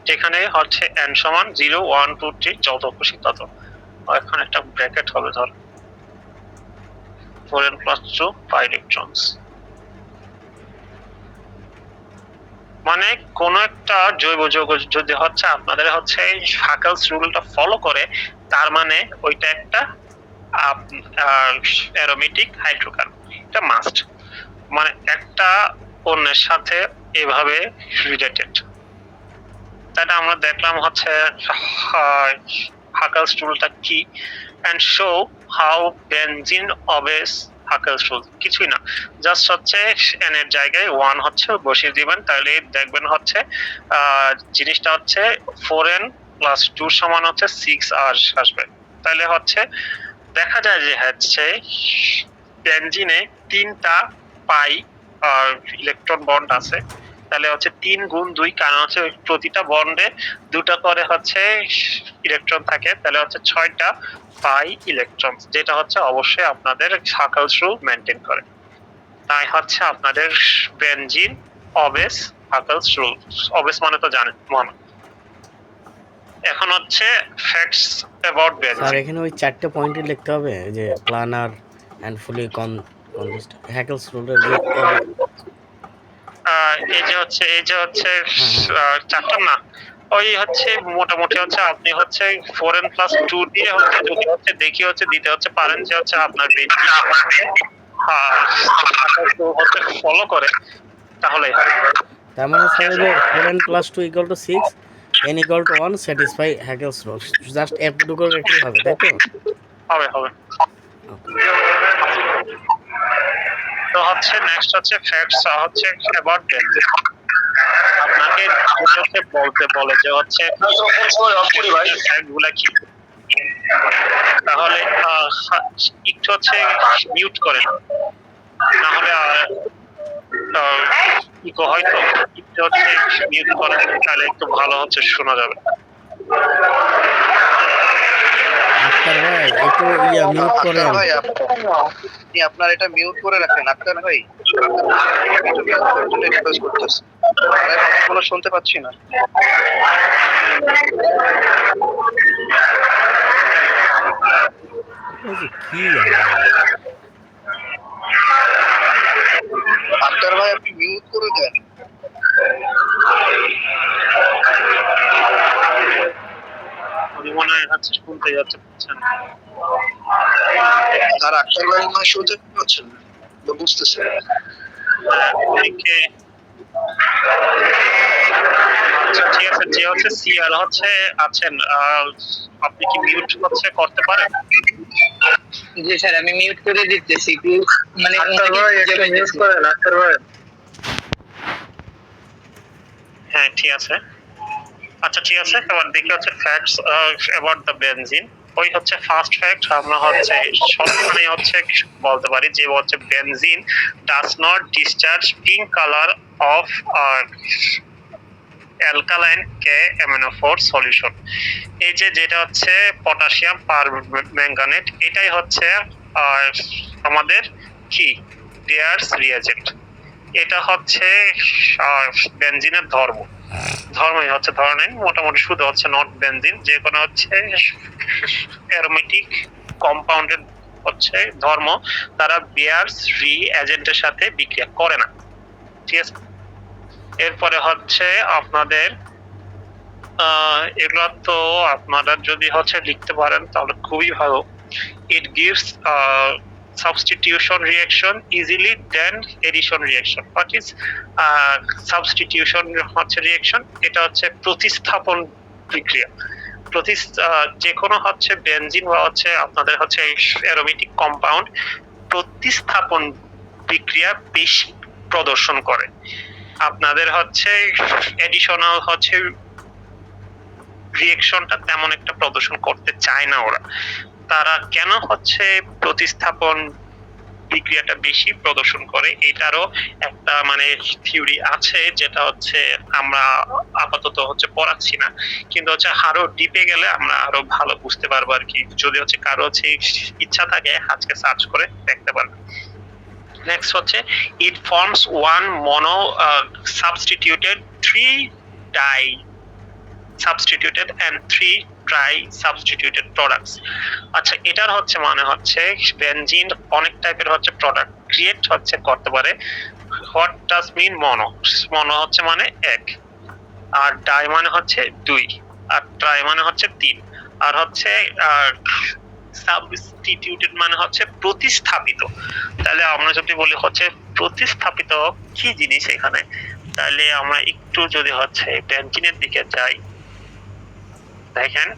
যেখানে হচ্ছে n সমান 0 1 2 3 যত খুশি তত। এখন একটা ব্র্যাকেট হবে ধর 4n + 2 pi electrons, মানে কোন একটা জৈব যৌগ যদি হচ্ছে আপনাদের হচ্ছে হাকেলস রুলটা ফলো করে, তার মানে ওইটা একটা অ্যারোমেটিক হাইড্রোকার্বন, এটা মাস্ট, মানে একটা অন্যের সাথে এভাবে রিলেটেড। তাই আমরা দেখলাম হচ্ছে হাকেলস রুলটা কি, and show how benzene obeys Huckel's rule. কিছুই না, জাস্ট হচ্ছে n এর জায়গায় 1 হচ্ছে বসিয়ে দিবেন, তাহলে দেখবেন হচ্ছে জিনিসটা হচ্ছে 4n + 2 সমান হচ্ছে 6r আসবে। তাহলে হচ্ছে দেখা যায় যে হচ্ছে বেনজিনে 3টা পাই ইলেকট্রন বন্ড আছে, তাহলে হচ্ছে 3 × 2, কারণ হচ্ছে প্রতিটা বন্ডে 2টা করে হচ্ছে ইলেকট্রন থাকে, তাহলে হচ্ছে 6টা পাই ইলেকট্রন, যেটা হচ্ছে অবশ্যই আপনাদের হাকেলস রুল মেইনটেইন করে। তাই হচ্ছে আপনাদের benzene obeys Huckel's rule. obeys মানে তো জানেন মনে। এখন হচ্ছে ফ্যাক্টস অ্যাবাউট স্যার বেনজিন। এখানে ওই 4টে পয়েন্টই লিখতে হবে, যে প্ল্যানার অ্যান্ড ফুলি হ্যাকেলস রুলের যে এই যে হচ্ছে 4টা না, ওই হচ্ছে মোটামুটি হচ্ছে আপনি হচ্ছে 4n + 2 দিয়ে হচ্ছে যদি হচ্ছে দেখি হচ্ছে দিতে হচ্ছে পারেন যে হচ্ছে আপনার হচ্ছে ফলো করে, তাহলেই হয়। তার মানে স্যার যে 4n + 2 = 6, n = 1 satisfy হ্যাকেলস rule, just এতটুকু রেখেই হবে, তাই তো? হবে হবে। তো হচ্ছে নেক্সট হচ্ছে ফ্যাক্টস হচ্ছে অ্যাবাউট বেনজিন। আপনাকে হচ্ছে বলতে বলে যে হচ্ছে ফ্যাক্টগুলো কি, তাহলে একটু হচ্ছে মিউট করেন, না হলে ইকো হয়তো একটু হচ্ছে মিউট করেন, তাহলে একটু ভালো হচ্ছে শোনা যাবে। আক্তার ভাই একটু মিউট করেন। ভাই আপনি আপনার এটা মিউট করে রাখেন আক্তার ভাই, একটু মিউট করার জন্য রিকোয়েস্ট করতেছি, আমি কোনো শুনতে পাচ্ছি না। এই যে কি আক্তার ভাই আপনি মিউট করে দেন। আমি মনে হয় হচ্ছে শুনতে যাচ্ছে বুঝছেন। আর আক্তার ভাই মনে হয় শুনতে পাচ্ছেন না বা বুঝতেছেন। অনেকে আচ্ছা ঠিক আছে, যে হচ্ছে সিআর হচ্ছে আছেন, আপনি কি মিউট হচ্ছে করতে পারেন? জি স্যার আমি মিউট করে দিতেছি, মানে আক্তার ভাই একটা মিউট করেন আক্তার ভাই। হ্যাঁ ঠিক আছে, আচ্ছা ঠিক আছে। এবার দেখি হচ্ছে ফ্যাক্টস অ্যাবাউট দ্য বেনজিন। ওই হচ্ছে ফার্স্ট ফ্যাক্ট, আমরা হচ্ছে সবখানে হচ্ছে বলতে পারি যে হচ্ছে benzene does not discharge pink colour of alkaline K-amino4 solution. এই যে যেটা হচ্ছে পটাশিয়াম পারম্যাঙ্গানেট, এটাই হচ্ছে আমাদের কি ডেয়ার্স রিয়েজেন্ট। এটা হচ্ছে বেনজিনের ধর্মই হচ্ছে ধরনের মোটামুটি শুধু হচ্ছে নট বেনজিন, যে কোনো হচ্ছে অ্যারোমেটিক কম্পাউন্ডের হচ্ছে ধর্ম, তারা বিয়ার্স রিএজেন্টের সাথে বিক্রিয়া করে না, ঠিক আছে। এরপরে হচ্ছে আপনাদের এগুলো তো আপনারা যদি হচ্ছে লিখতে পারেন তাহলে খুবই ভালো। It gives substitution reaction easily than addition reaction. What is substitution হচ্ছে reaction? এটা হচ্ছে প্রতিস্থাপন বিক্রিয়া। যে কোনো হচ্ছে বেনজিন বা হচ্ছে আপনাদের হচ্ছে অ্যারোমেটিক কম্পাউন্ড প্রতিস্থাপন বিক্রিয়া বেশি প্রদর্শন করে। আপনাদের হচ্ছে এডিশনাল হচ্ছে রিঅ্যাকশনটা তেমন একটা প্রদর্শন করতে চায় না ওরা। তারা কেন হচ্ছে প্রতিস্থাপন বিক্রিয়াটা বেশি প্রদর্শন করে, এটারও একটা মানে থিওরি আছে, যেটা হচ্ছে আমরা আপাতত হচ্ছে পড়াচ্ছি না, কিন্তু হচ্ছে আরো ডিপে গেলে আমরা আরো ভালো বুঝতে পারবো আর কি। যদি হচ্ছে কারো হচ্ছে ইচ্ছা থাকে আজকে সার্চ করে দেখতে পারবেন। নেক্সট হচ্ছে it forms one mono substituted 3 di substituted and 3 tri substituted products. আচ্ছা, এটার হচ্ছে মানে হচ্ছে বেনজিন অনেক টাইপের হচ্ছে প্রোডাক্ট ক্রিয়েট হচ্ছে করতে পারে। হোয়াট ডাজ মিন মনো? মনো হচ্ছে মানে এক, আর ডাই মানে হচ্ছে 2, আর ট্রাই মানে হচ্ছে 3, আর হচ্ছে সাবস্টিটিউটেড মানে হচ্ছে প্রতিস্থাপিত। তাহলে আমরা যদি বলি হচ্ছে প্রতিস্থাপিত কি জিনিস এখানে, তাহলে আমরা একটু যদি হচ্ছে বেনজিনের দিকে যাই, দেখেন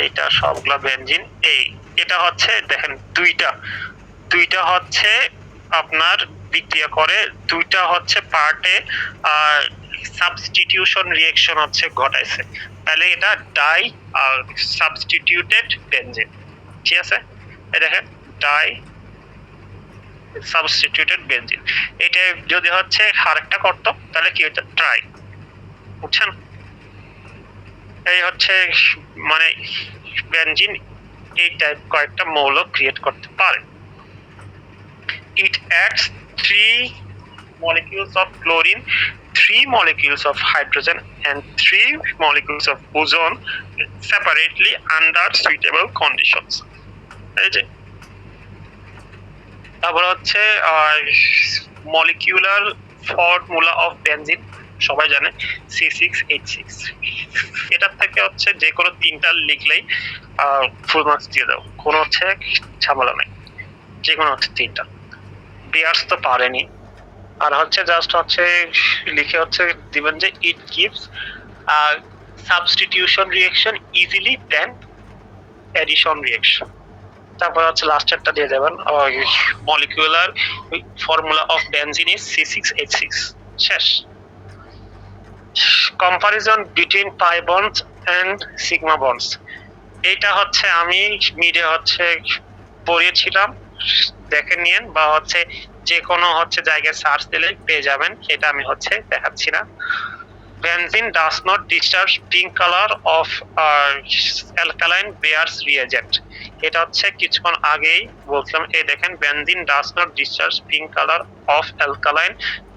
এইটা সবগুলা বেনজিন। এটা হচ্ছে দেখেন দুইটা হচ্ছে আপনার বিক্রিয়া করে, দুইটা হচ্ছে পার্টে সাবস্টিটিউশন রিঅ্যাকশন হচ্ছে ঘটাইছে। তাহলে এটা ডাই আর সাবস্টিটিউটেড বেনজিন, ঠিক আছে? এই দেখেন ডাই সাবস্টিটিউটেড বেনজিন। এটা যদি হচ্ছে আরেকটা করতো তাহলে কি হতো? ট্রাই। বুঝছেন? এই হচ্ছে মানে বেনজিন এই টাইপ কয়েকটা মৌল ক্রিয়েট করতে পারে। It adds 3 molecules of chlorine, 3 molecules of hydrogen and 3 molecules of ozone separately under suitable conditions. এই যে তারপর হচ্ছে molecular formula of benzene সবাই জানে C6H6। এটার থেকে হচ্ছে যে কোনো 3টা লিখলেই ফুল মার্কস দিয়ে দাও, কোনো হচ্ছে ঝামেলা নাই, যে কোনো হচ্ছে 3টা। বিয়ার্স তো পারেনি, আর হচ্ছে জাস্ট হচ্ছে লিখে হচ্ছে দিবেন যে it gives substitution reaction easily then addition reaction. তারপর হচ্ছে লাস্টেরটা দিয়ে দেবেন molecular formula of benzene is C6H6। শেষ। Comparison between pi bonds and sigma bonds, এইটা হচ্ছে আমি মিডে হচ্ছে পড়িয়েছিলাম, দেখে নিয়েন, বা হচ্ছে যে কোনো হচ্ছে জায়গায় সার্চ দিলে পেয়ে যাবেন, এটা আমি হচ্ছে দেখাচ্ছি না। Benzene does not discharge pink colour of alkaline Baeyer's reagent. এটা হচ্ছে কিছুক্ষণ আগেই বলছিলাম। এই দেখেন benzene does not discharge pink colour of alkaline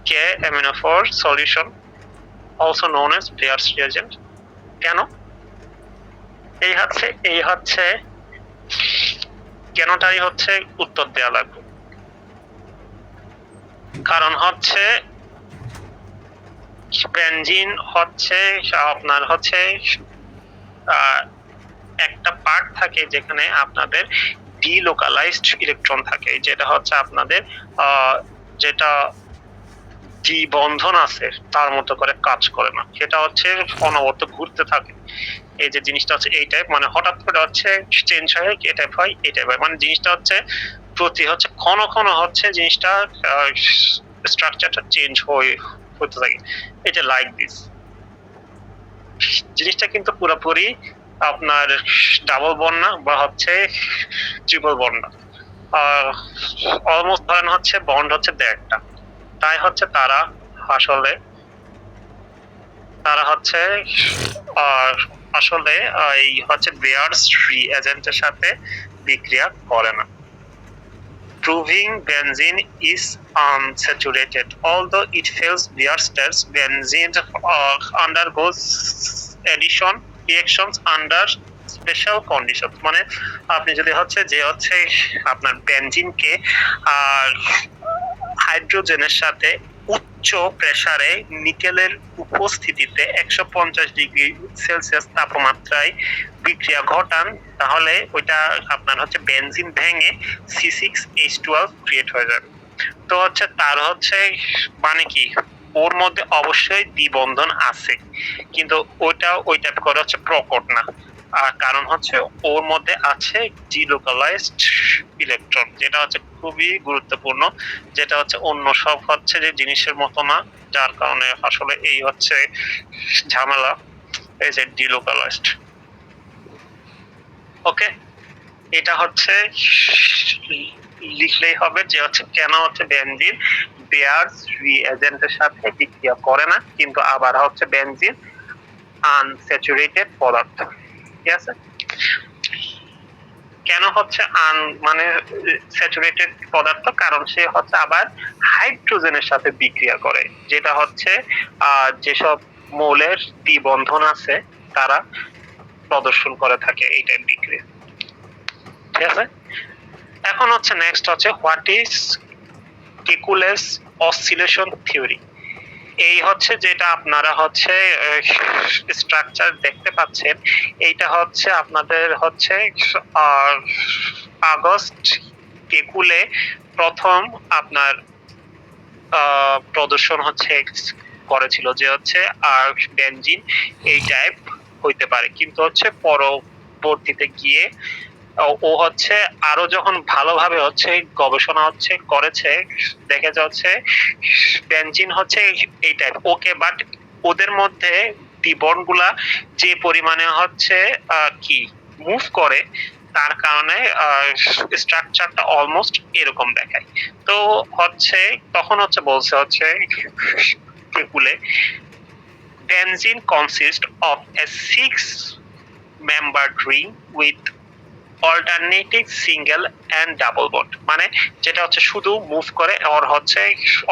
K অ্যামিনোফোর solution also known as Beer's reagent। কেন? এই হচ্ছে কেনটাই হচ্ছে উত্তর দেওয়া লাগবে। কারণ হচ্ছে বেনজিন হচ্ছে আপনার হচ্ছে একটা পার্ট থাকে যেখানে আপনাদের ডিলোকালাইজড ইলেকট্রন থাকে, যেটা হচ্ছে আপনাদের যেটা যে বন্ধন আছে তার মতো করে কাজ করে না, সেটা হচ্ছে অনবরত ঘুরতে থাকে। এই যে জিনিসটা হচ্ছে এই টাইপ, মানে হঠাৎ করে হচ্ছে চেঞ্জ হয়, এই টাইপ হয়, এই টাইপ হয়, মানে জিনিসটা হচ্ছে প্রতি হচ্ছে ক্ষণ হচ্ছে জিনিসটা স্ট্রাকচারটা চেঞ্জ হতে থাকে। এটা লাইক দিস জিনিসটা কিন্তু পুরোপুরি আপনার ডাবল বন্ড না, বা হচ্ছে ট্রিপল বন্ড না, অলমোস্ট ধরেন হচ্ছে বন্ড হচ্ছে একটা। তাই হচ্ছে তারা হচ্ছে আসলে এই হচ্ছে বেয়ার্স রিএজেন্টের সাথে বিক্রিয়া করে না। Proving benzene is unsaturated. Although it fails Beer's test, benzene undergoes addition reactions under special condition. মানে আপনি যদি হচ্ছে যে হচ্ছে আপনার বেনজিনকে আর হাইড্রোজেনের সাথে উচ্চ উচ্চ প্রেসারে নিকেলের উপস্থিতিতে 150 ডিগ্রি সেলসিয়াস তাপমাত্রায় বিক্রিয়া ঘটান, তাহলে ওইটা আপনার হচ্ছে বেনজিন ভেঙে C6H12 ক্রিয়েট হয়ে যাবে। তো হচ্ছে তার হচ্ছে মানে কি, ওর মধ্যে অবশ্যই দ্বিবন্ধন আছে, কিন্তু ওই টাইপ করে হচ্ছে প্রকট না। আর কারণ হচ্ছে ওর মধ্যে আছে ডিলোকালাইজড ইলেকট্রন, যেটা হচ্ছে খুবই গুরুত্বপূর্ণ, যেটা হচ্ছে অন্য সব হচ্ছে যে জিনিসের মতো না, যার কারণে আসলে এই হচ্ছে ঝামেলা, এই যে ডিলোকালাইজড। ওকে, এটা হচ্ছে লিখলেই হবে যে হচ্ছে কেন হচ্ছে বেনজিন বেয়ার্স রিএজেন্টের সাথে বিক্রিয়া করে না, কিন্তু আবার হচ্ছে বেনজিন আনস্যাচুরেটেড পদার্থ। ঠিক আছে, কেন হচ্ছে মানে স্যাচুরেটেড পদার্থ, কারণ সে হচ্ছে আবার হাইড্রোজেনের সাথে বিক্রিয়া করে, যেটা হচ্ছে যেসব মৌলের দ্বিবন্ধন আছে তারা প্রদর্শন করে থাকে এই টাইপ বিক্রিয়া। ঠিক আছে, এখন হচ্ছে নেক্সট হচ্ছে হোয়াট ইজ কেকুলেস অসিলেশন থিওরি। এই হচ্ছে যেটা আপনারা হচ্ছে স্ট্রাকচার দেখতে পাচ্ছেন, এইটা হচ্ছে আপনাদের হচ্ছে আগস্ট কেকুলে প্রথম আপনার প্রদর্শন হচ্ছে করেছিল যে হচ্ছে বেনজিন এই টাইপ হইতে পারে, কিন্তু হচ্ছে পরবর্তীতে গিয়ে ও হচ্ছে আরো যখন ভালোভাবে হচ্ছে গবেষণা হচ্ছে করেছে, দেখে যাচ্ছে বেনজিন হচ্ছে এই টাইপ ওকে, বাট ওদের মধ্যে দ্বিবন্ধগুলা যে পরিমাণে হচ্ছে কি মুভ করে, তার কারণে স্ট্রাকচারটা অলমোস্ট এরকম দেখায়। তো হচ্ছে তখন হচ্ছে বলছে হচ্ছে Kekule benzene consists of a 6-membered ring with alternative single and double bond, মানে যেটা হচ্ছে শুধু মুভ করে আর হচ্ছে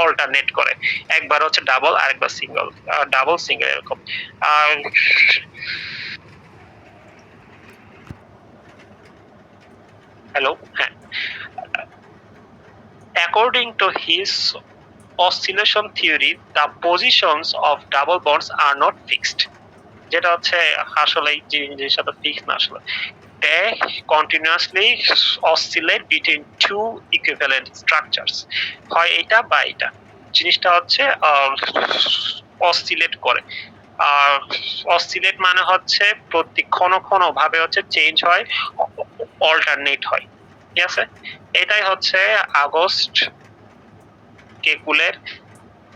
অল্টারনেট করে, একবার হচ্ছে ডাবল আর একবার সিঙ্গেল, ডাবল সিঙ্গেল এরকম। হ্যালো, হ্যাঁ, according to his oscillation theory the positions of double bonds are not fixed, যেটা হচ্ছে আসলে এই জিনিসটা ফিক্স না, আসলে they continuously oscillate between two equivalent structures, হয় এটা বা এটা, জিনিসটা হচ্ছে অসিলেট করে। আর অসিলেট মানে হচ্ছে প্রতি ক্ষণ ভাবে হচ্ছে চেঞ্জ হয়, অল্টারনেট হয়। ঠিক আছে, এটাই হচ্ছে আগস্ট কেকুলের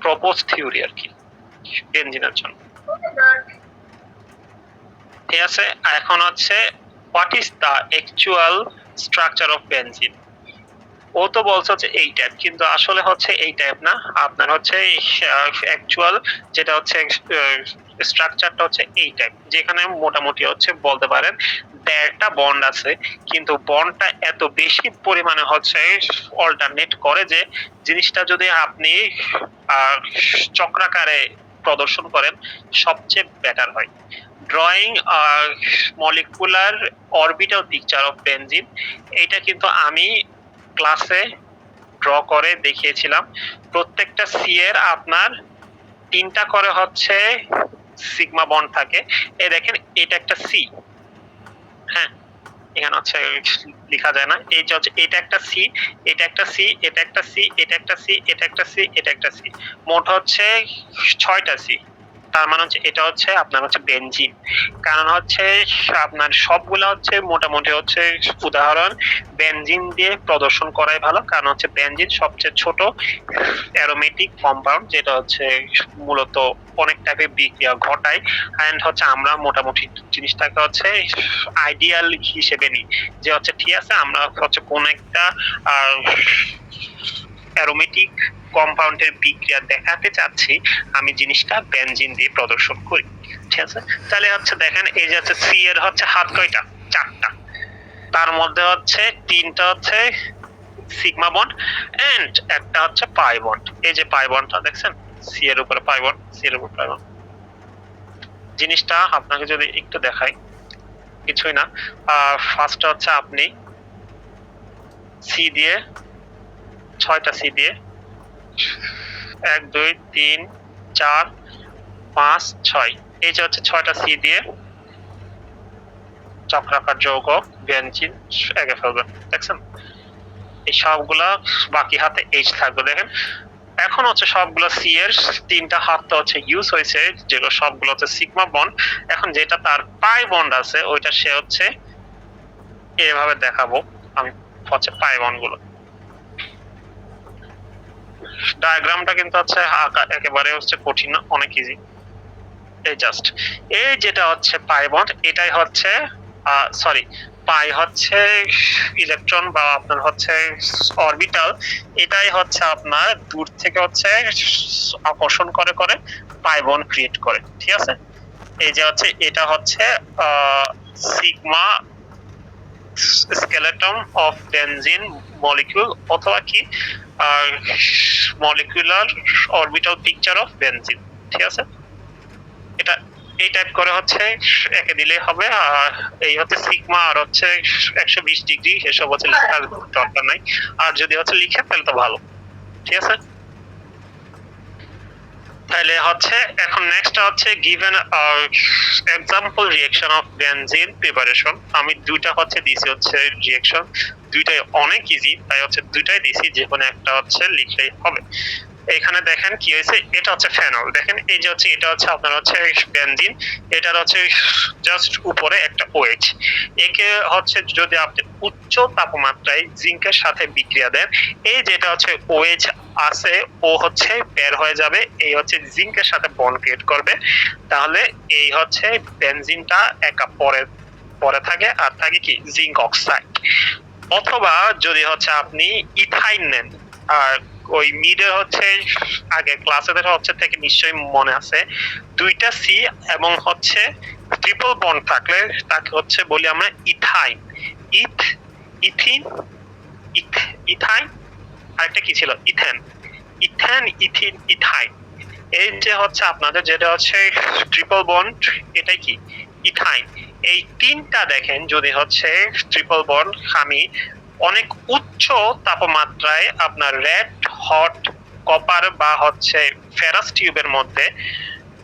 প্রপোজ থিওরি আর কি বেনজিনের জন্য। ঠিক আছে, এখন হচ্ছে what is the actual structure of benzene. ও তো বলছে হচ্ছে এই টাইপ, কিন্তু আসলে হচ্ছে এই টাইপ না, আপনার হচ্ছে অ্যাকচুয়াল যেটা হচ্ছে স্ট্রাকচারটা হচ্ছে এই টাইপ, যেখানে মোটামুটি হচ্ছে বলতে পারেন 1.5টা বন্ড আছে, কিন্তু বন্ডটা এত বেশি পরিমাণে হচ্ছে অল্টারনেট করে যে জিনিসটা যদি আপনি চক্রাকারে প্রদর্শন করেন সবচেয়ে বেটার হয়। Drawing molecular orbital picture of benzene, এটা কিন্তু আমি ক্লাসে ড্র করে দেখিয়েছিলাম। প্রত্যেকটা সি এর আপনার 3টা করে হচ্ছে সিগমা বন্ড থাকে। এই দেখেন এটা একটা সি, হ্যাঁ এখানে হচ্ছে লেখা যায় না, এই যে হচ্ছে এটা একটা সি, এটা একটা সি, এটা একটা সি, এটা একটা সি, এটা একটা সি, এটা একটা সি, মোট হচ্ছে 6টা সি। তার মানে হচ্ছে এটা হচ্ছে আপনার হচ্ছে বেনজিন, কারণ হচ্ছে আপনার সবগুলো হচ্ছে মোটামুটি হচ্ছে উদাহরণ বেনজিন দিয়ে প্রদর্শন করাই ভালো, কারণ হচ্ছে বেনজিন সবচেয়ে ছোট অ্যারোমেটিক কম্পাউন্ড, যেটা হচ্ছে মূলত অনেক টাইপের বিক্রিয়া ঘটায়, এন্ড হচ্ছে আমরা মোটামুটি জিনিসটাকে হচ্ছে আইডিয়াল হিসেবে নিই যে হচ্ছে ঠিক আছে আমরা হচ্ছে কোন একটা অ্যারোমেটিক কম্পাউন্ডের বিক্রিয়া দেখাতে চাচ্ছি, আমি জিনিসটা বেনজিন দিয়ে প্রদর্শন করি। ঠিক আছে, তাহলে হচ্ছে দেখেন এই যে হচ্ছে সি এর হচ্ছে হাত কয়টা, 4টা, তার মধ্যে হচ্ছে 3টা হচ্ছে সিগমা বন্ড এন্ড একটা হচ্ছে পাই বন্ড। এই যে পাই বন্ডটা দেখছেন, সি এর উপরে পাই বন্ড, সি এর উপরে পাই বন্ড। জিনিসটা আপনাকে যদি একটু দেখাই, কিছুই না, ফার্স্ট হচ্ছে আপনি সি দিয়ে 6টা সি দিয়ে 1 2 3 4 5 6 এই যে হচ্ছে 6টা সি দিয়ে চক্রাকার যৌগ বেনজিন এঁকে ফেলবেন। দেখছেন এই সবগুলা বাকি হাতে এইচ থাকবে। দেখেন এখন হচ্ছে সবগুলো সি এর 3টা হাত তো হচ্ছে ইউজ হয়েছে, যেগুলো সবগুলো হচ্ছে সিগমা বন্ড। এখন যেটা তার পাই বন্ড আছে ওইটা সে হচ্ছে এভাবে দেখাবো আমি হচ্ছে পাই বন্ড গুলো। ডায়াগ্রামটা কিন্তু হচ্ছে একেবারে হচ্ছে কঠিন না, অনেক ইজি। এই জাস্ট এই যেটা হচ্ছে পাই বন্ড, এটাই হচ্ছে সরি পাই হচ্ছে ইলেকট্রন বা আপনার হচ্ছে অরবিটাল, এটাই হচ্ছে আপনার দূর থেকে হচ্ছে আকর্ষণ করে করে পাই বন্ড ক্রিয়েট করে। ঠিক আছে, এই যে হচ্ছে এটা হচ্ছে sigma skeleton of benzene molecule অথবা কি molecular orbital picture of benzene. ঠিক আছে, এটা এই টাইপ করে হচ্ছে একে দিলে হবে। আর এই হচ্ছে সিগমা আর হচ্ছে 120 ডিগ্রি, এসব হচ্ছে লেখার দরকার নাই, আর যদি হচ্ছে লিখে তাহলে তো ভালো। ঠিক আছে, তাহলে হচ্ছে এখন নেক্সট হচ্ছে given example reaction of benzene preparation. আমি দুইটা হচ্ছে দিছি হচ্ছে রিঅ্যাকশন, দুইটাই অনেক ইজি, তাই হচ্ছে দুইটাই দিছি, যে কোনো একটা হচ্ছে লিখলেই হবে। এখানে দেখেন কি হয়েছে, এটা হচ্ছে ফেনল। দেখেন এই যে হচ্ছে এটা হচ্ছে আপনার হচ্ছে বেনজিন, এটার হচ্ছে জাস্ট উপরে একটা ওএইচ। একে হচ্ছে যদি আপনি উচ্চ তাপমাত্রায় জিঙ্কের সাথে বিক্রিয়া দেন, এই যেটা হচ্ছে ওএইচ আছে ও হচ্ছে বের হয়ে যাবে, এই হচ্ছে জিঙ্কের সাথে বন্ড ক্রিয়েট করবে, তাহলে এই হচ্ছে বেনজিনটা একা পরে পরে থাকে, আর থাকে কি জিঙ্ক অক্সাইড। অথবা যদি হচ্ছে আপনি ইথাইন নেন, আর ওই মিডে হচ্ছে আগে ক্লাসে দেখা হচ্ছে থেকে নিশ্চয়ই মনে আছে, দুইটা সি এবং হচ্ছে ট্রিপল বন্ড থাকলে তাকে হচ্ছে বলি আমরা ইথাইন। ইথাইন আরেকটা কি ছিল, ইথেন। ইথাইন এই যে হচ্ছে আপনাদের যেটা হচ্ছে ট্রিপল বন্ড, এটাই কি ইথাইন। এই তিনটা দেখেন যদি হচ্ছে ট্রিপল বন্ড আমি অনেক উচ্চ তাপমাত্রায় আপনার রেড হট কপার বা হচ্ছে ফেরাস টিউবের মধ্যে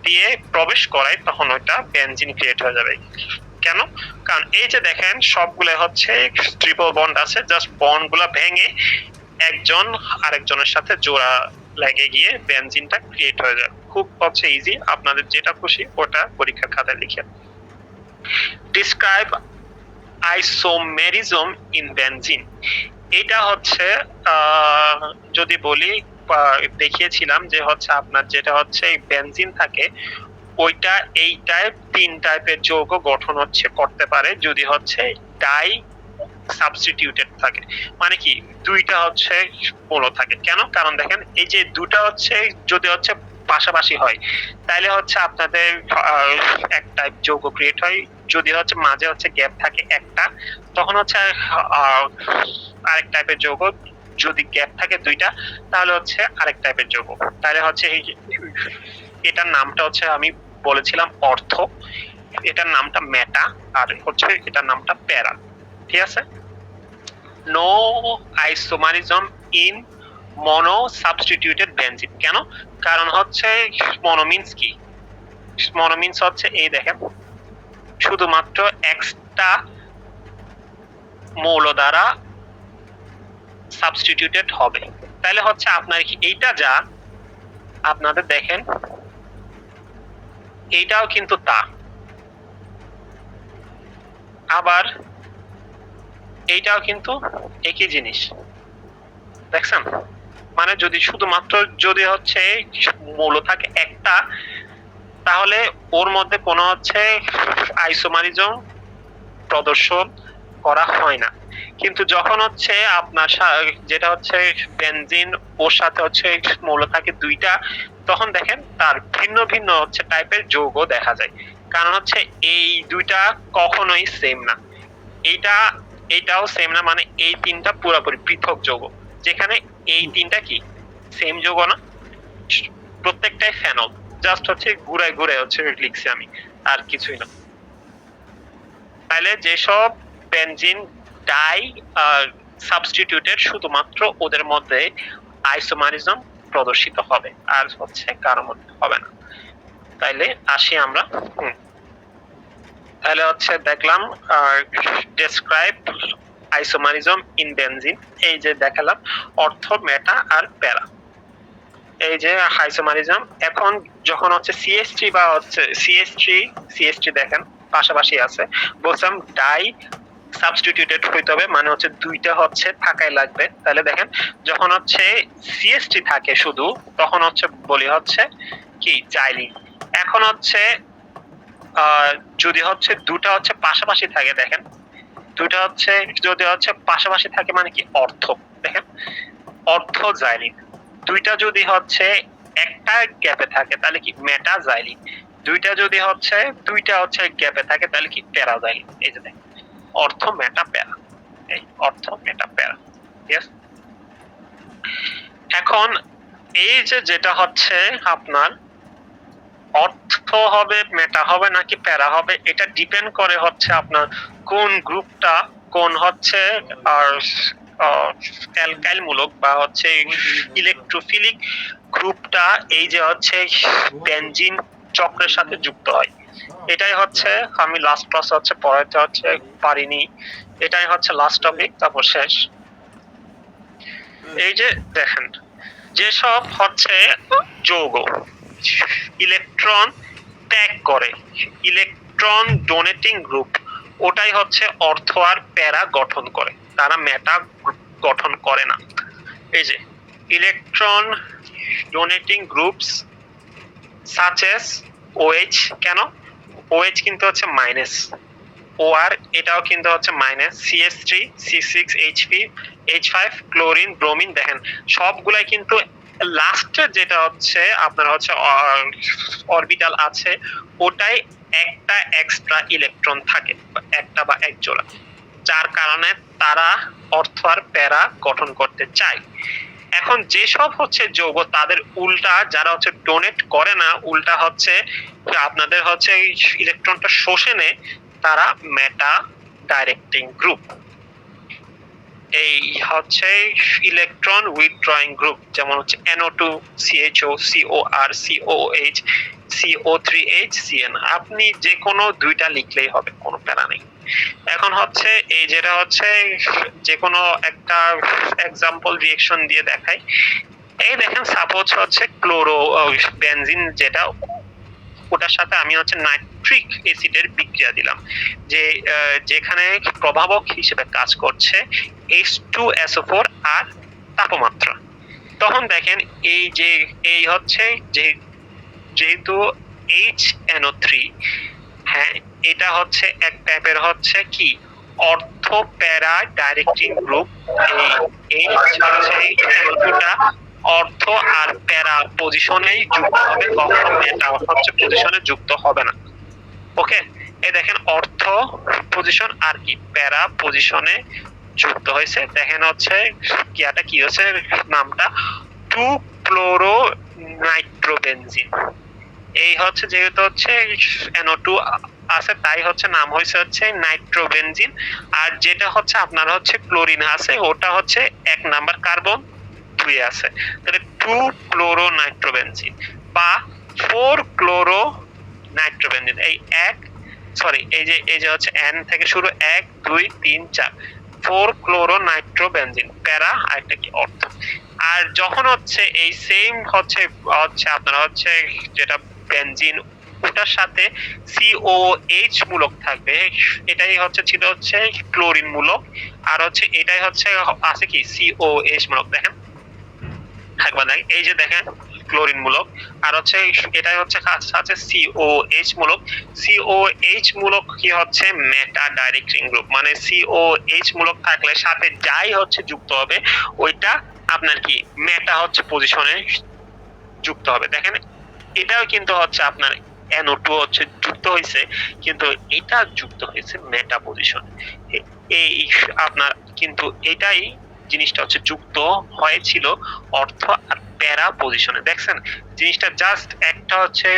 দিয়ে প্রবেশ করাই, তখন ওইটা বেনজিন ক্রিয়েট হয়ে যাবে। কেন? কারণ এই যে দেখেন সবগুলো হচ্ছে ট্রিপল বন্ড আছে, জাস্ট বন্ড গুলা ভেঙে একজন আরেকজনের সাথে জোড়া লেগে গিয়ে বেনজিনটা ক্রিয়েট হয়ে যায়। খুব হচ্ছে ইজি, আপনাদের যেটা খুশি ওটা পরীক্ষার খাতায় লিখে। Describe isomerism in benzene. এটা হচ্ছে যদি বলি দেখিয়েছিলাম যে হচ্ছে আপনার যেটা হচ্ছে বেনজিন থাকে ওইটা এই টাইপ 3 টাইপের যৌগ গঠন হচ্ছে করতে পারে যদি হচ্ছে ডাই সাবস্টিটিউটেড থাকে, মানে কি দুইটা হচ্ছে মৌল থাকে। কেন? কারণ দেখেন এই যে দুটা হচ্ছে যদি হচ্ছে পাশাপাশি হয় তাহলে হচ্ছে আপনাদের এক টাইপ যৌগ ক্রিয়েট হয়, যদি হচ্ছে মাঝে হচ্ছে গ্যাপ থাকে একটা তখন হচ্ছে আরেক টাইপের যৌগ, যদি গ্যাপ থাকে দুইটা তাহলে হচ্ছে আরেক টাইপের যৌগ। তাহলে হচ্ছে এটার নামটা হচ্ছে আমি বলেছিলাম অর্থ, এটার নামটা মেটা, আর হচ্ছে এটার নামটা প্যারা। ঠিক আছে, no isomerism in mono substituted benzene. কেন? কারণ হচ্ছে মনো মিন্স কি, মনো মিন্স হচ্ছে এই দেখেন শুধুমাত্র একটা মৌল দ্বারা সাবস্টিটিউটেড হবে। তাহলে হচ্ছে আপনার এইটা যা আপনাদের দেখেন এইটাও কিন্তু তা, আবার এইটাও কিন্তু একই জিনিস। দেখছেন, মানে যদি শুধুমাত্র যদি হচ্ছে মৌল থাকে একটা তাহলে ওর মধ্যে কোনো হচ্ছে আইসোমারিজম প্রদর্শন করা হয় না, কিন্তু যখন হচ্ছে আপনার যেটা হচ্ছে বেনজিন ওর সাথে হচ্ছে মৌল থাকে দুইটা, তখন দেখেন তার ভিন্ন ভিন্ন হচ্ছে টাইপের যৌগ দেখা যায়। কারণ হচ্ছে এই দুইটা কখনোই সেম না, এইটাও সেম না, মানে এই তিনটা পুরোপুরি পৃথক যৌগ, যেখানে এই তিনটা কি সেম যৌগ না, প্রত্যেকটাই ফেনল। জাস্ট হচ্ছে ঘুরায় ঘুরায় হচ্ছে লিখছি আমি, আর কিছুই না। তাহলে যেসব বেনজিন ডাই সাবস্টিটিউটেড শুধুমাত্র ওদের মধ্যে আইসোমারিজম প্রদর্শিত হবে, আর হচ্ছে কারোর মধ্যে হবে না। তাইলে আসি আমরা। তাহলে হচ্ছে দেখলাম ডেসক্রাইব আইসোমারিজম ইন বেনজিন, এই যে দেখালাম অর্থ, মেটা আর প্যারা, এই যে আইসোমারিজম। এখন যখন হচ্ছে সিএস3 বা হচ্ছে সিএস3 দেখেন পাশাপাশি আছে, বলছিলাম ডাই সাবস্টিটিউটেড হইতে হবে, মানে হচ্ছে দুইটা হচ্ছে থাকাই লাগবে। তাহলে দেখেন যখন হচ্ছে সিএস3 থাকে শুধু, তখন হচ্ছে বলি হচ্ছে কি জাইলিন। এখন হচ্ছে যদি হচ্ছে দুটা হচ্ছে পাশাপাশি থাকে, দেখেন দুটা হচ্ছে যদি হচ্ছে পাশাপাশি থাকে মানে কি অর্থ, দেখেন অর্থ জাইলিন। দুইটা যদি হচ্ছে একটা গ্যাপে থাকে তাহলে কি মেটা জাইলিন, দুইটা যদি হচ্ছে দুইটা হচ্ছে গ্যাপে থাকে তাহলে কি প্যারা জাইলিন। এই যে দেখেন অর্থ মেটা প্যারা, এই অর্থ মেটা প্যারা। ইয়েস, এখন এই যে যেটা হচ্ছে আপনার অর্থ হবে, মেটা হবে নাকি প্যারা হবে, এটা ডিপেন্ড করে হচ্ছে আপনার কোন গ্রুপটা, কোন হচ্ছে অ্যালকাইল মূলক বা হচ্ছে ইলেকট্রোফিলিক গ্রুপটা এই যে হচ্ছে বেনজিন চক্রের সাথে যুক্ত হয়। এটাই হচ্ছে আমি লাস্ট ক্লাস হচ্ছে পড়াইতে হচ্ছে পারিনি, এটাই হচ্ছে লাস্ট টপিক, তারপর শেষ। এই যে দেখেন যেসব হচ্ছে যৌগ ইলেকট্রন ত্যাগ করে, ইলেকট্রন ডোনেটিং গ্রুপ, ওটাই হচ্ছে অর্থ আর প্যারা গঠন করে, তারা মেটা গঠন করে না। এই যে electron donating groups such as OH, কেন OH কিন্তু হচ্ছে মাইনাস, OR এটাও কিন্তু হচ্ছে minus, CH3 C6H5 chlorine bromine, দেখেন সবগুলাই কিন্তু লাস্টে যেটা হচ্ছে আপনার হচ্ছে অরবিটাল আছে ওটাই একটা এক্সট্রা ইলেকট্রন থাকে, একটা বা এক জোড়া, যার কারণে তারা অর্থ আর প্যারা গঠন করতে চায়। এখন যেসব হচ্ছে যৌগ তাদের উল্টা, যারা হচ্ছে ডোনেট করে না, উল্টা হচ্ছে আপনাদের হচ্ছে ইলেকট্রনটা শোষে নেয়, তারা মেটা ডাইরেক্টিং গ্রুপ। এই হচ্ছে ইলেকট্রন উইথড্রয়িং গ্রুপ, যেমন হচ্ছে NO2 CHO COR COOH CO3H CN, আপনি যে কোনো দুইটা লিখলেই হবে, কোনো প্যারা নেই। এখন হচ্ছে এই যেটা হচ্ছে যে কোনো একটা এক্সাম্পল রিঅ্যাকশন দিয়ে দেখাই। এই দেখেন সাপোজ হচ্ছে ক্লোরো বেনজিন, যেটা ওটার সাথে আমি হচ্ছে নাইট্রিক অ্যাসিডের বিক্রিয়া দিলাম, যে যেখানে প্রভাবক হিসেবে কাজ করছে H2SO4 আর তাপমাত্রা। তখন দেখেন এই যে এই হচ্ছে যেহেতু HNO3, হ্যাঁ এটা হচ্ছে এক টাইপের হচ্ছে কি অর্থ প্যারা ডাইরেক্টিং গ্রুপ। এই হচ্ছে NO2টা অর্থ আর প্যারা পজিশনেই যুক্ত হবে, কখনো মেটা হচ্ছে পজিশনে যুক্ত হবে না। ওকে, এই দেখেন অর্থ পজিশন আর কি প্যারা পজিশনে যুক্ত হয়েছে। দেখেন হচ্ছে কিয়াটা কি হচ্ছে, নামটা 2 ক্লোরোনাইট্রোবেনজিন। এই হচ্ছে যেহেতু হচ্ছে NO2 আছে তাই হচ্ছে নাম হয়েছে হচ্ছে নাইট্রোবেনজিন, আর যেটা হচ্ছে আপনার হচ্ছে ক্লোরিন আছে ওটা হচ্ছে 1 নাম্বার কার্বন 2 আছে, তাহলে 2 ক্লোরোনাইট্রোবেনজিন বা 4 ক্লোরোনাইট্রোবেনজিন। এই এই যে হচ্ছে N থেকে শুরু 1 2 3 4 4 ক্লোরোনাইট্রোবেনজিন প্যারা, আর একটা কি অর্থ। আর যখন হচ্ছে এই সেম হচ্ছে আপনারা হচ্ছে যেটা বেনজিন ওটার সাথে COH মূলক থাকবে, এটাই হচ্ছে ছিল হচ্ছে ক্লোরিন মূলক, আর হচ্ছে এটাই হচ্ছে আছে কি COH মূলক। দেখেন একবার দেখেন এই যে দেখেন ক্লোরিন মূলক, আর হচ্ছে এটাই হচ্ছে আছে COH মূলক। COH মূলক কি হচ্ছে মেটা ডাইরেক্টিং গ্রুপ, মানে COH মূলক থাকলে সাথে যাই হচ্ছে যুক্ত হবে ওইটা আপনার কি মেটা হচ্ছে পজিশনে যুক্ত হবে। দেখেন এটাও কিন্তু হচ্ছে আপনার NO2 হচ্ছে যুক্ত হয়েছে, কিন্তু এটা যুক্ত হয়েছে মেটা পজিশনে। এই আপনার কিন্তু এটাই জিনিসটা হচ্ছে যুক্ত হয়েছিল অর্থ আর প্যারা পজিশনে। দেখছেন জিনিসটা জাস্ট একটা হচ্ছে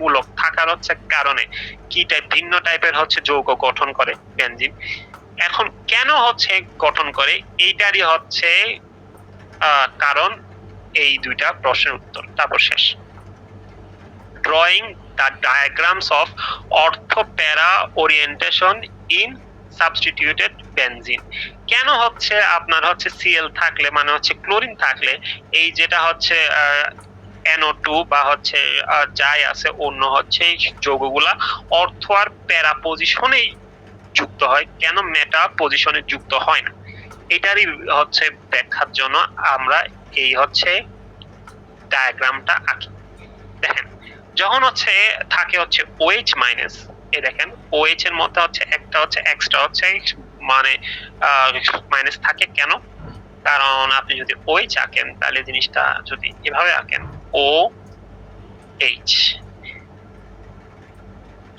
মূলক থাকার হচ্ছে কারণে কি টাইপ ভিন্ন টাইপের হচ্ছে যৌগ গঠন করে বেনজিন। এখন কেন হচ্ছে গঠন করে এইটারই হচ্ছে কারণ এই দুইটা প্রশ্নের উত্তর, তারপর শেষ। ড্রয়িং দ্য ডায়াগ্রামস অফ অর্থ প্যারা ওরিয়েন্টেশন ইন সাবস্টিটিউটেড বেনজিন। কেন হচ্ছে আপনার হচ্ছে সিএল থাকলে মানে হচ্ছে ক্লোরিন থাকলে এই যেটা হচ্ছে NO2 বা হচ্ছে যাই আছে অন্য হচ্ছে এই যৌগগুলা অর্থ আর প্যারা পজিশনেই যুক্ত হয়, কেন মেটা পজিশনে যুক্ত হয় না, এটারই হচ্ছে ব্যাখ্যার জন্য আমরা এই হচ্ছে ডায়াগ্রামটা আঁকি। দেখেন যখন হচ্ছে থাকে হচ্ছে OH মাইনাস, এই দেখেন OH এর মধ্যে হচ্ছে একটা হচ্ছে এক্সট্রা হচ্ছে মানে মাইনাস থাকে, কেন? কারণ আপনি যদি OH আঁকেন তাহলে জিনিসটা যদি এভাবে আঁকেন OH,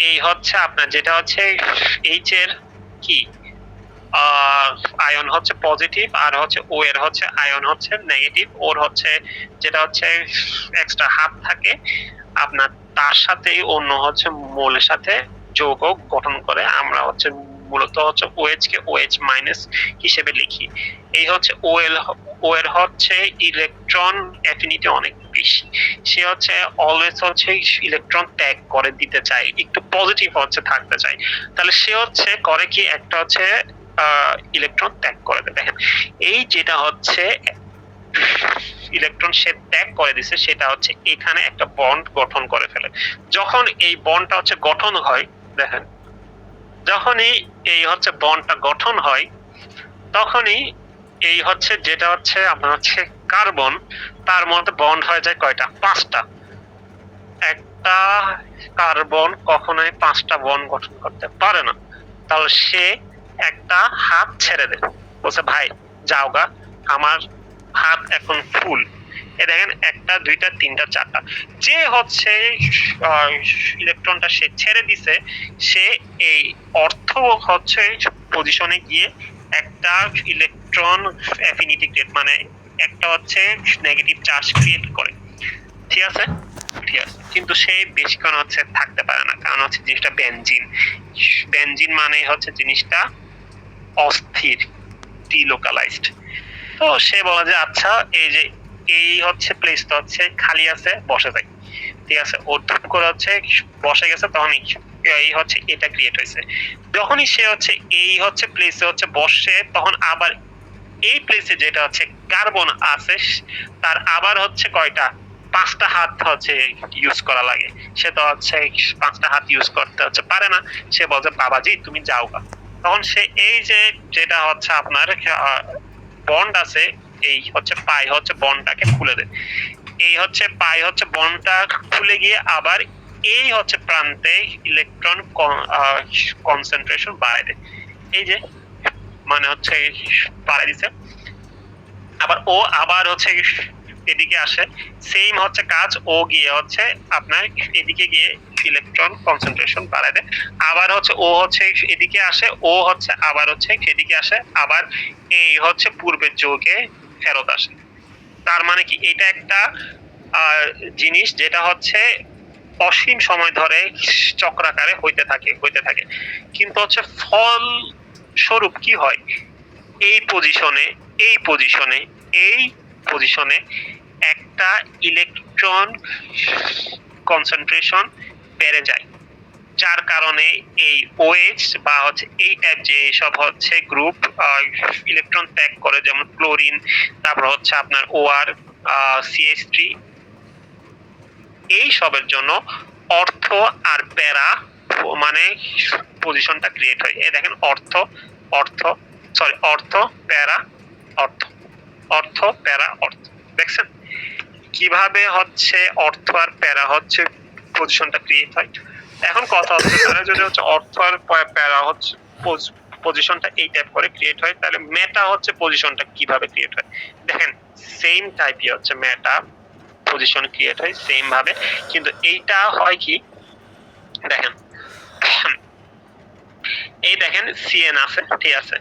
এই হচ্ছে আপনার যেটা হচ্ছে H এর কি আয়ন হচ্ছে পজিটিভ আর হচ্ছে ও এর হচ্ছে আয়ন হচ্ছে নেগেটিভ, ওর হচ্ছে যেটা হচ্ছে এক্সট্রা হাফ থাকে আপনার তার সাথে অন্য হচ্ছে মোলের সাথে যৌগ গঠন করে আমরা হচ্ছে মূলত হচ্ছে OH কে OH মাইনাস হিসেবে লিখি। এই হচ্ছে ও এর হচ্ছে ইলেকট্রন অ্যাফিনিটি অনেক বেশি, সে হচ্ছে অলওয়েজ হচ্ছে ইলেকট্রন ত্যাগ করে দিতে চায়, একটু পজিটিভ হচ্ছে থাকতে চায়, তাহলে সে হচ্ছে করে কি একটা হচ্ছে ইলেকট্রন ত্যাগ করে দেয়। দেখেন এই যেটা হচ্ছে ইলেকট্রন সে ত্যাগ করে দিছে সেটা হচ্ছে এখানে একটা বন্ড গঠন করে ফেলে। যখন এই বন্ডটা হচ্ছে গঠন হয়, দেখেন যখনই এই হচ্ছে বন্ডটা গঠন হয় তখনই এই হচ্ছে যেটা হচ্ছে আপনার হচ্ছে কার্বন, তার মধ্যে বন্ড হয়ে যায় কয়টা? 5টা। একটা কার্বন কখনোই 5টা বন্ড গঠন করতে পারে না, তাহলে সে একটা হাত ছেড়ে দেয়, বলছে ভাই যাও গা, আমার হাত এখন ফুল। এ দেখেন 1টা 2টা 3টা 4টা, যে হচ্ছে ইলেকট্রনটা সে ছেড়ে দিছে সে এই অর্থ হচ্ছে পজিশনে গিয়ে একটা ইলেকট্রন অ্যাফিনিটি ক্রিয়েট মানে একটা হচ্ছে নেগেটিভ চার্জ ক্রিয়েট করে, ঠিক আছে? ঠিক আছে, কিন্তু সে বেশিক্ষণ হচ্ছে থাকতে পারে না, কারণ হচ্ছে জিনিসটা বেনজিন। বেনজিন মানে হচ্ছে জিনিসটা অস্থির, ডিলোকালাইজড। তো সে বলে যে আচ্ছা এই যে এই হচ্ছে প্লেসটা হচ্ছে খালি আছে, বসে যায়, ঠিক আছে? ও ধূপ করে হচ্ছে বসে গেছে, তখন এই হচ্ছে এটা ক্রিয়েট হয়েছে। যখনই সে হচ্ছে এই হচ্ছে প্লেসে হচ্ছে বসে, তখন আবার এই প্লেসে যেটা হচ্ছে কার্বন আছে তার আবার হচ্ছে কয়টা? 5টা হাত হচ্ছে ইউজ করা লাগে, সে তো হচ্ছে 5টা হাত ইউজ করতে হচ্ছে পারে না, সে বলছে বাবাজি তুমি যাও গা। তখন সে এই যে যেটা হচ্ছে আপনার বন্ড আছে এই হচ্ছে পাই হচ্ছে বন্ডটাকে খুলে দেয়, এই হচ্ছে পাই হচ্ছে বন্ডটা খুলে গিয়ে আবার এই হচ্ছে প্রান্তে ইলেকট্রন কনসেন্ট্রেশন বাড়ায় দেয়, এই যে মানে হচ্ছে বাড়ায় দিছে। আবার ও আবার হচ্ছে এদিকে আসে, সেম হচ্ছে কাজ, ও গিয়ে হচ্ছে আপনার এদিকে গিয়ে ইলেকট্রন কনসেন্ট্রেশন বাড়ায় দেয়। আবার হচ্ছে ও হচ্ছে এদিকে আসে, ও হচ্ছে আবার হচ্ছে এদিকে আসে, আবার এই হচ্ছে পূর্বের যৌগে ফেরত আসে। তার মানে কি এটা একটা জিনিস যেটা হচ্ছে অসীম সময় ধরে চক্রাকারে হইতে থাকে, কিন্তু হচ্ছে ফল স্বরূপ কি হয়? এই পজিশনে একটা ইলেকট্রন কনসেন্ট্রেশন বেড়ে যায়, যার কারণে এই OH বা হচ্ছে এই টাইপ যে সব হচ্ছে গ্রুপ ইলেকট্রন ত্যাগ করে, যেমন ক্লোরিন, তারপর হচ্ছে আপনার OR, CH3, এই সবের জন্য অর্থ আর প্যারা মানে পজিশনটা ক্রিয়েট হয়। এই দেখেন অর্থ প্যারা অর্থ, দেখছেন কিভাবে হচ্ছে অর্থ আর প্যারা হচ্ছে পজিশনটা ক্রিয়েট হয়। এখন কথা হচ্ছে তাহলে যদি হচ্ছে অর্থ আর প্যারা হচ্ছে পজিশনটা এই টাইপ করে ক্রিয়েট হয়, তাহলে মেটা হচ্ছে পজিশনটা কিভাবে ক্রিয়েট হয়? দেখেন সেম টাইপই হচ্ছে মেটা পজিশন ক্রিয়েট হয় সেম ভাবে, কিন্তু এইটা হয় কি দেখেন, এই দেখেন CN আছে, ঠিক আছে?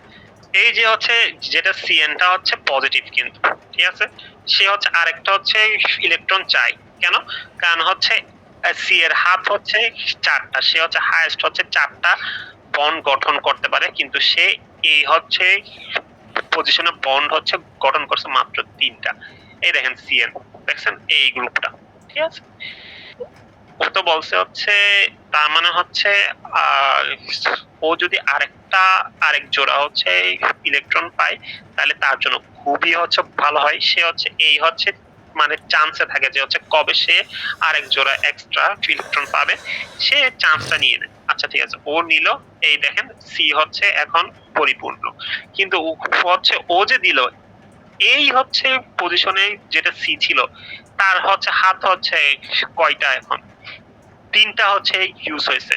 এই যে হচ্ছে যেটা CNটা হচ্ছে পজিটিভ, কিন্তু ঠিক আছে সে হচ্ছে আরেকটা হচ্ছে ইলেকট্রন চাই, কেন? কারণ হচ্ছে C এর হাত হচ্ছে 4টা, সে হচ্ছে হাইয়েস্ট হচ্ছে 4টা বন্ড গঠন করতে পারে, কিন্তু সে এই হচ্ছে পজিশনে বন্ড হচ্ছে গঠন করছে মাত্র 3টা। এই দেখেন সিএন, দেখছেন এই গ্রুপটা, ঠিক আছে। ও তো বলছে হচ্ছে তার মানে হচ্ছে আহ, ও যদি আরেক জোড়া হচ্ছে ইলেকট্রন পায় তাহলে তার জন্য খুবই হচ্ছে ভালো হয়। সে হচ্ছে এই হচ্ছে মানে চান্সে থাকে যে হচ্ছে কবে সে আরেক জোড়া এক্সট্রা ইলেকট্রন পাবে, সে চান্সটা নিয়ে নেয়। আচ্ছা ঠিক আছে, ও নিল, এই দেখেন সি হচ্ছে এখন পরিপূর্ণ। কিন্তু ও যে দিল এই হচ্ছে পজিশনে যেটা সি ছিল, তার হচ্ছে হাত হচ্ছে কয়টা এখন, 3টা হচ্ছে ইউজ হয়েছে।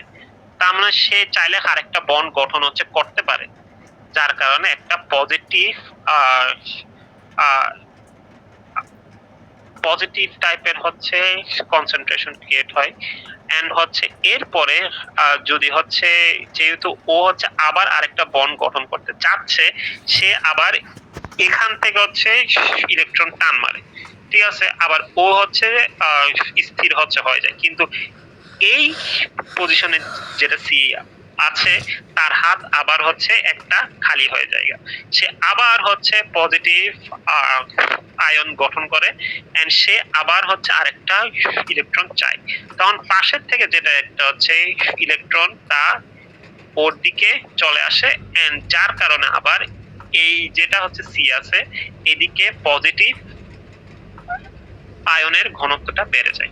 তার মানে সে চাইলে আরেকটা বন্ড গঠন হচ্ছে করতে পারে, যার কারণে একটা পজিটিভ টাইপের হচ্ছে কনসেন্ট্রেশন ক্রিয়েট হয়। এন্ড হচ্ছে এরপরে যদি হচ্ছে যেহেতু ও হচ্ছে আবার আরেকটা বন্ড গঠন করতে চাচ্ছে, সে আবার এখান থেকে হচ্ছে ইলেকট্রন টান মারে, ঠিক আছে, আবার ও হচ্ছে স্থির হচ্ছে হয়ে যায়। কিন্তু এই পজিশনে যেটা সি আছে, তার হাত আবার হচ্ছে একটা খালি হয়ে যায়, সে আবার হচ্ছে পজিটিভ আয়ন গঠন করে এন্ড সে আবার হচ্ছে আরেকটা ইলেকট্রন চায়। তখন পাশের থেকে যেটা একটা হচ্ছে ইলেকট্রন তা ওর দিকে চলে আসে এন্ড যার কারণে আবার এই যেটা হচ্ছে সি আছে এদিকে পজিটিভ আয়নের ঘনত্বটা বেড়ে যায়।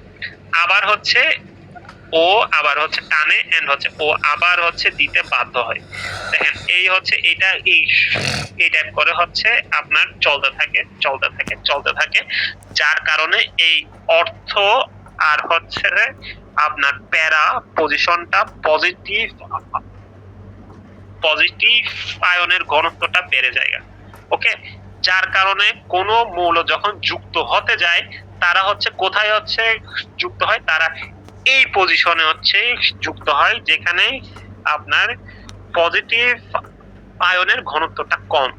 আবার হচ্ছে ও আবার হচ্ছে টানে এন্ড হচ্ছে ও আবার হচ্ছে দিতে বাধ্য হয়। দেখেন এই হচ্ছে এটা এই টাইপ করে হচ্ছে আপনার চলতে থাকে, যার কারণে এই অর্থ আর হচ্ছে আপনার প্যারা পজিশনটা পজিটিভ আয়নের ঘনত্বটা বেড়ে যায়। ওকে, যার কারণে কোনো মৌল যখন যুক্ত হতে যায় তারা হচ্ছে কোথায় হচ্ছে যুক্ত হয়, তারা এই পজিশনে হচ্ছে যুক্ত হয় যেখানে আপনার পজিটিভ আয়নের ঘনত্বটা কম।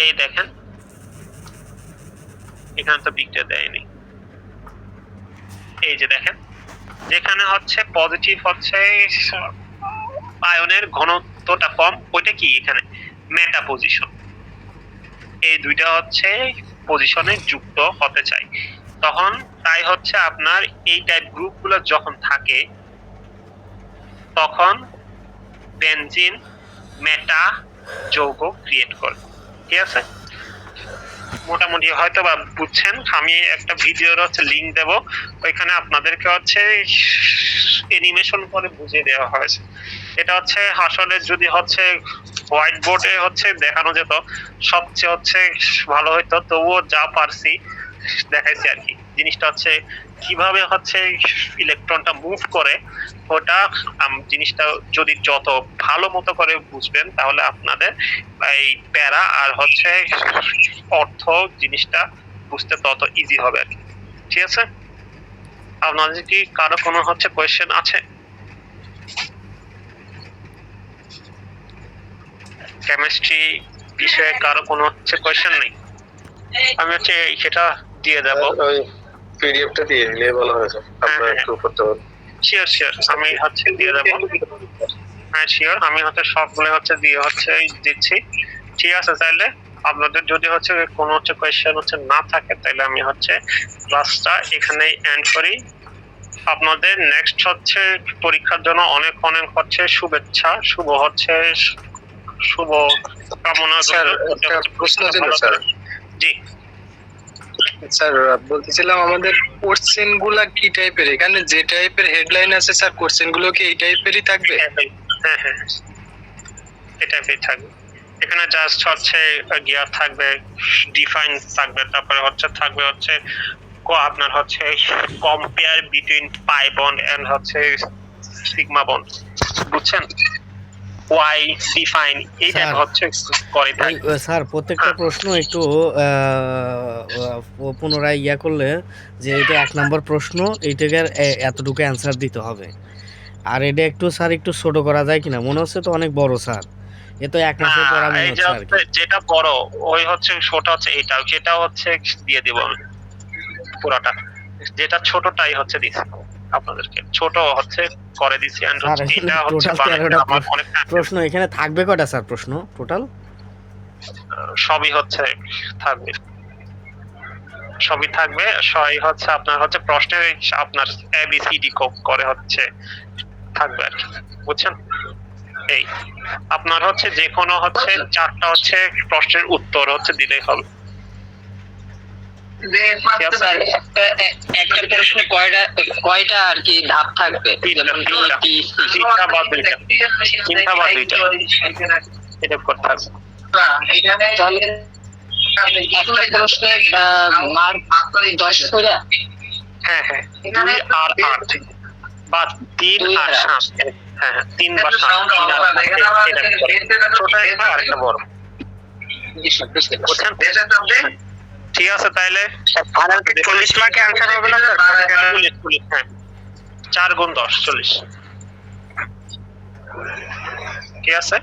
এই দেখেন এখানে তো বিক্রিয়া দেয়নি, এই যে দেখেন যেখানে হচ্ছে পজিটিভ হচ্ছে আয়নের ঘনত্বটা কম, ওইটা কি এখানে মেটা পজিশন। এই দুইটা হচ্ছে পজিশনে যুক্ত হতে চাই, তখন তাই হচ্ছে আপনার এই টাইপ গ্রুপগুলো যখন থাকে তখন বেনজিন মেটা যৌগ ক্রিয়েট করে, ঠিক আছে। মোটামুটি হয়তো বা বুঝছেন। আমি একটা ভিডিওর হচ্ছে লিংক দেব, ওইখানে আপনাদেরকে হচ্ছে অ্যানিমেশন করে বুঝিয়ে দেওয়া হয়েছে। এটা হচ্ছে আসলে যদি হচ্ছে হোয়াইট বোর্ডে হচ্ছে দেখানো যেত সবচেয়ে হচ্ছে ভালো হইতো, তবুও যা পারছি দেখাইছি আর কি। জিনিসটা হচ্ছে কিভাবে হচ্ছে ইলেকট্রনটা মুভ করে, ওটা জিনিসটা যদি যত ভালো মতো করে বুঝবেন তাহলে আপনাদের এই প্যারা আর হচ্ছে অর্থ জিনিসটা বুঝতে তত ইজি হবে আর কি, ঠিক আছে। আপনাদের কি কারো কোনো হচ্ছে কোয়েশ্চেন আছে? কেমিস্ট্রি বিষয়ে কারো কোনো হচ্ছে কোয়েশ্চেন নেই? আমি হচ্ছে সেটা দিয়ে দেব, ওই পিডিএফটা দিয়ে দিলে ভালো হয়েছে, আমরা একটু করতে পারবো। শিওর আমি হচ্ছে দিয়ে দেব। হ্যাঁ শিওর, আমি হচ্ছে সবগুলো হচ্ছে দিয়ে হচ্ছে দিচ্ছি, ঠিক আছে। তাহলে আপনাদের যদি হচ্ছে কোনো হচ্ছে কোয়েশ্চেন হচ্ছে না থাকে তাহলে আমি হচ্ছে ক্লাসটা এখানেই এন্ড করি। আপনাদের নেক্সট হচ্ছে পরীক্ষার জন্য অনেক অনেক হচ্ছে শুভেচ্ছা, শুভ কামনা। স্যার একটা প্রশ্ন ছিল স্যার। জি স্যার বলতেছিলাম আমাদের কোশ্চেন গুলা কি টাইপের, এখানে যে টাইপের হেডলাইন আছে স্যার কোশ্চেন গুলো কি এই টাইপেরই থাকবে? হ্যাঁ এটাই থাকবে। এখানে জাস্ট হচ্ছে গিয়ার থাকবে, ডিফাইন থাকবে, তারপরে হচ্ছে থাকবে হচ্ছে আপনার হচ্ছে compare between pi bond and হচ্ছে সিগমা বন্ড, বুঝছেন? ওয়াই ডিফাইন এইটা হচ্ছে করে থাকে স্যার। প্রত্যেকটা প্রশ্ন একটু পুনরায় করলে যে এটা 1 নম্বর প্রশ্ন, এইটাকে এতটুকু অ্যান্সার দিতে হবে। আর এটা একটু স্যার একটু ছোট করা যায় কিনা, মনে হচ্ছে তো অনেক বড় স্যার, এ তো 1 মাসের পড়া মনে হচ্ছে আর কি। যেটা বড় ওই হচ্ছে ছোট হচ্ছে সেটা হচ্ছে দিয়ে দিব আমি পুরোটা, যেটা ছোটটাই হচ্ছে দিছি আপনাদেরকে, ছোট হচ্ছে করে দিছি। এন্ড হচ্ছে এটা হচ্ছে আমার অনেক প্রশ্ন এখানে থাকবে কয়টা স্যার প্রশ্ন টোটাল? সবই হচ্ছে থাকবে, সবই থাকবে। সবই হচ্ছে আপনার হচ্ছে প্রশ্নের আপনার ABCD করে হচ্ছে থাকবে আর কি, বুঝছেন? এই আপনার হচ্ছে যে কোনো হচ্ছে 4টা হচ্ছে প্রশ্নের উত্তর হচ্ছে দিলেই হবে। স্যার একটা প্রশ্নে কয়টা আর কি ধাপ থাকবে? যেমন তিনটা বা দুইটা, তিনটা বা দুইটা এটা করতে হবে। তাহলে একটা প্রশ্নে মার্ক 10 করে। হ্যাঁ হ্যাঁ, 2 আর 8 বা 3 আর 7। হ্যাঁ হ্যাঁ, 3 বা 7, 3 আর 7 ছোট একটা আর একটা বড়, বুঝছেন? ঠিক আছে, তাইলে 40 মার্কে आंसर হবে না স্যার? হ্যাঁ 4 গুণ 10 40। ঠিক আছে,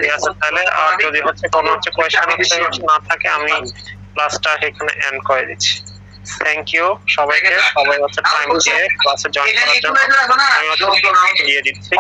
ঠিক আছে। তাহলে আর যদি হচ্ছে কোনো হচ্ছে কোয়েশ্চেন হচ্ছে না থাকে আমি ক্লাসটা এখানে এন্ড করে দিচ্ছি। থ্যাংক ইউ সবাইকে, সবাই হচ্ছে টাইম দিয়ে ক্লাসে জয়েন করার জন্য। আমি হচ্ছে দিয়ে দিচ্ছি।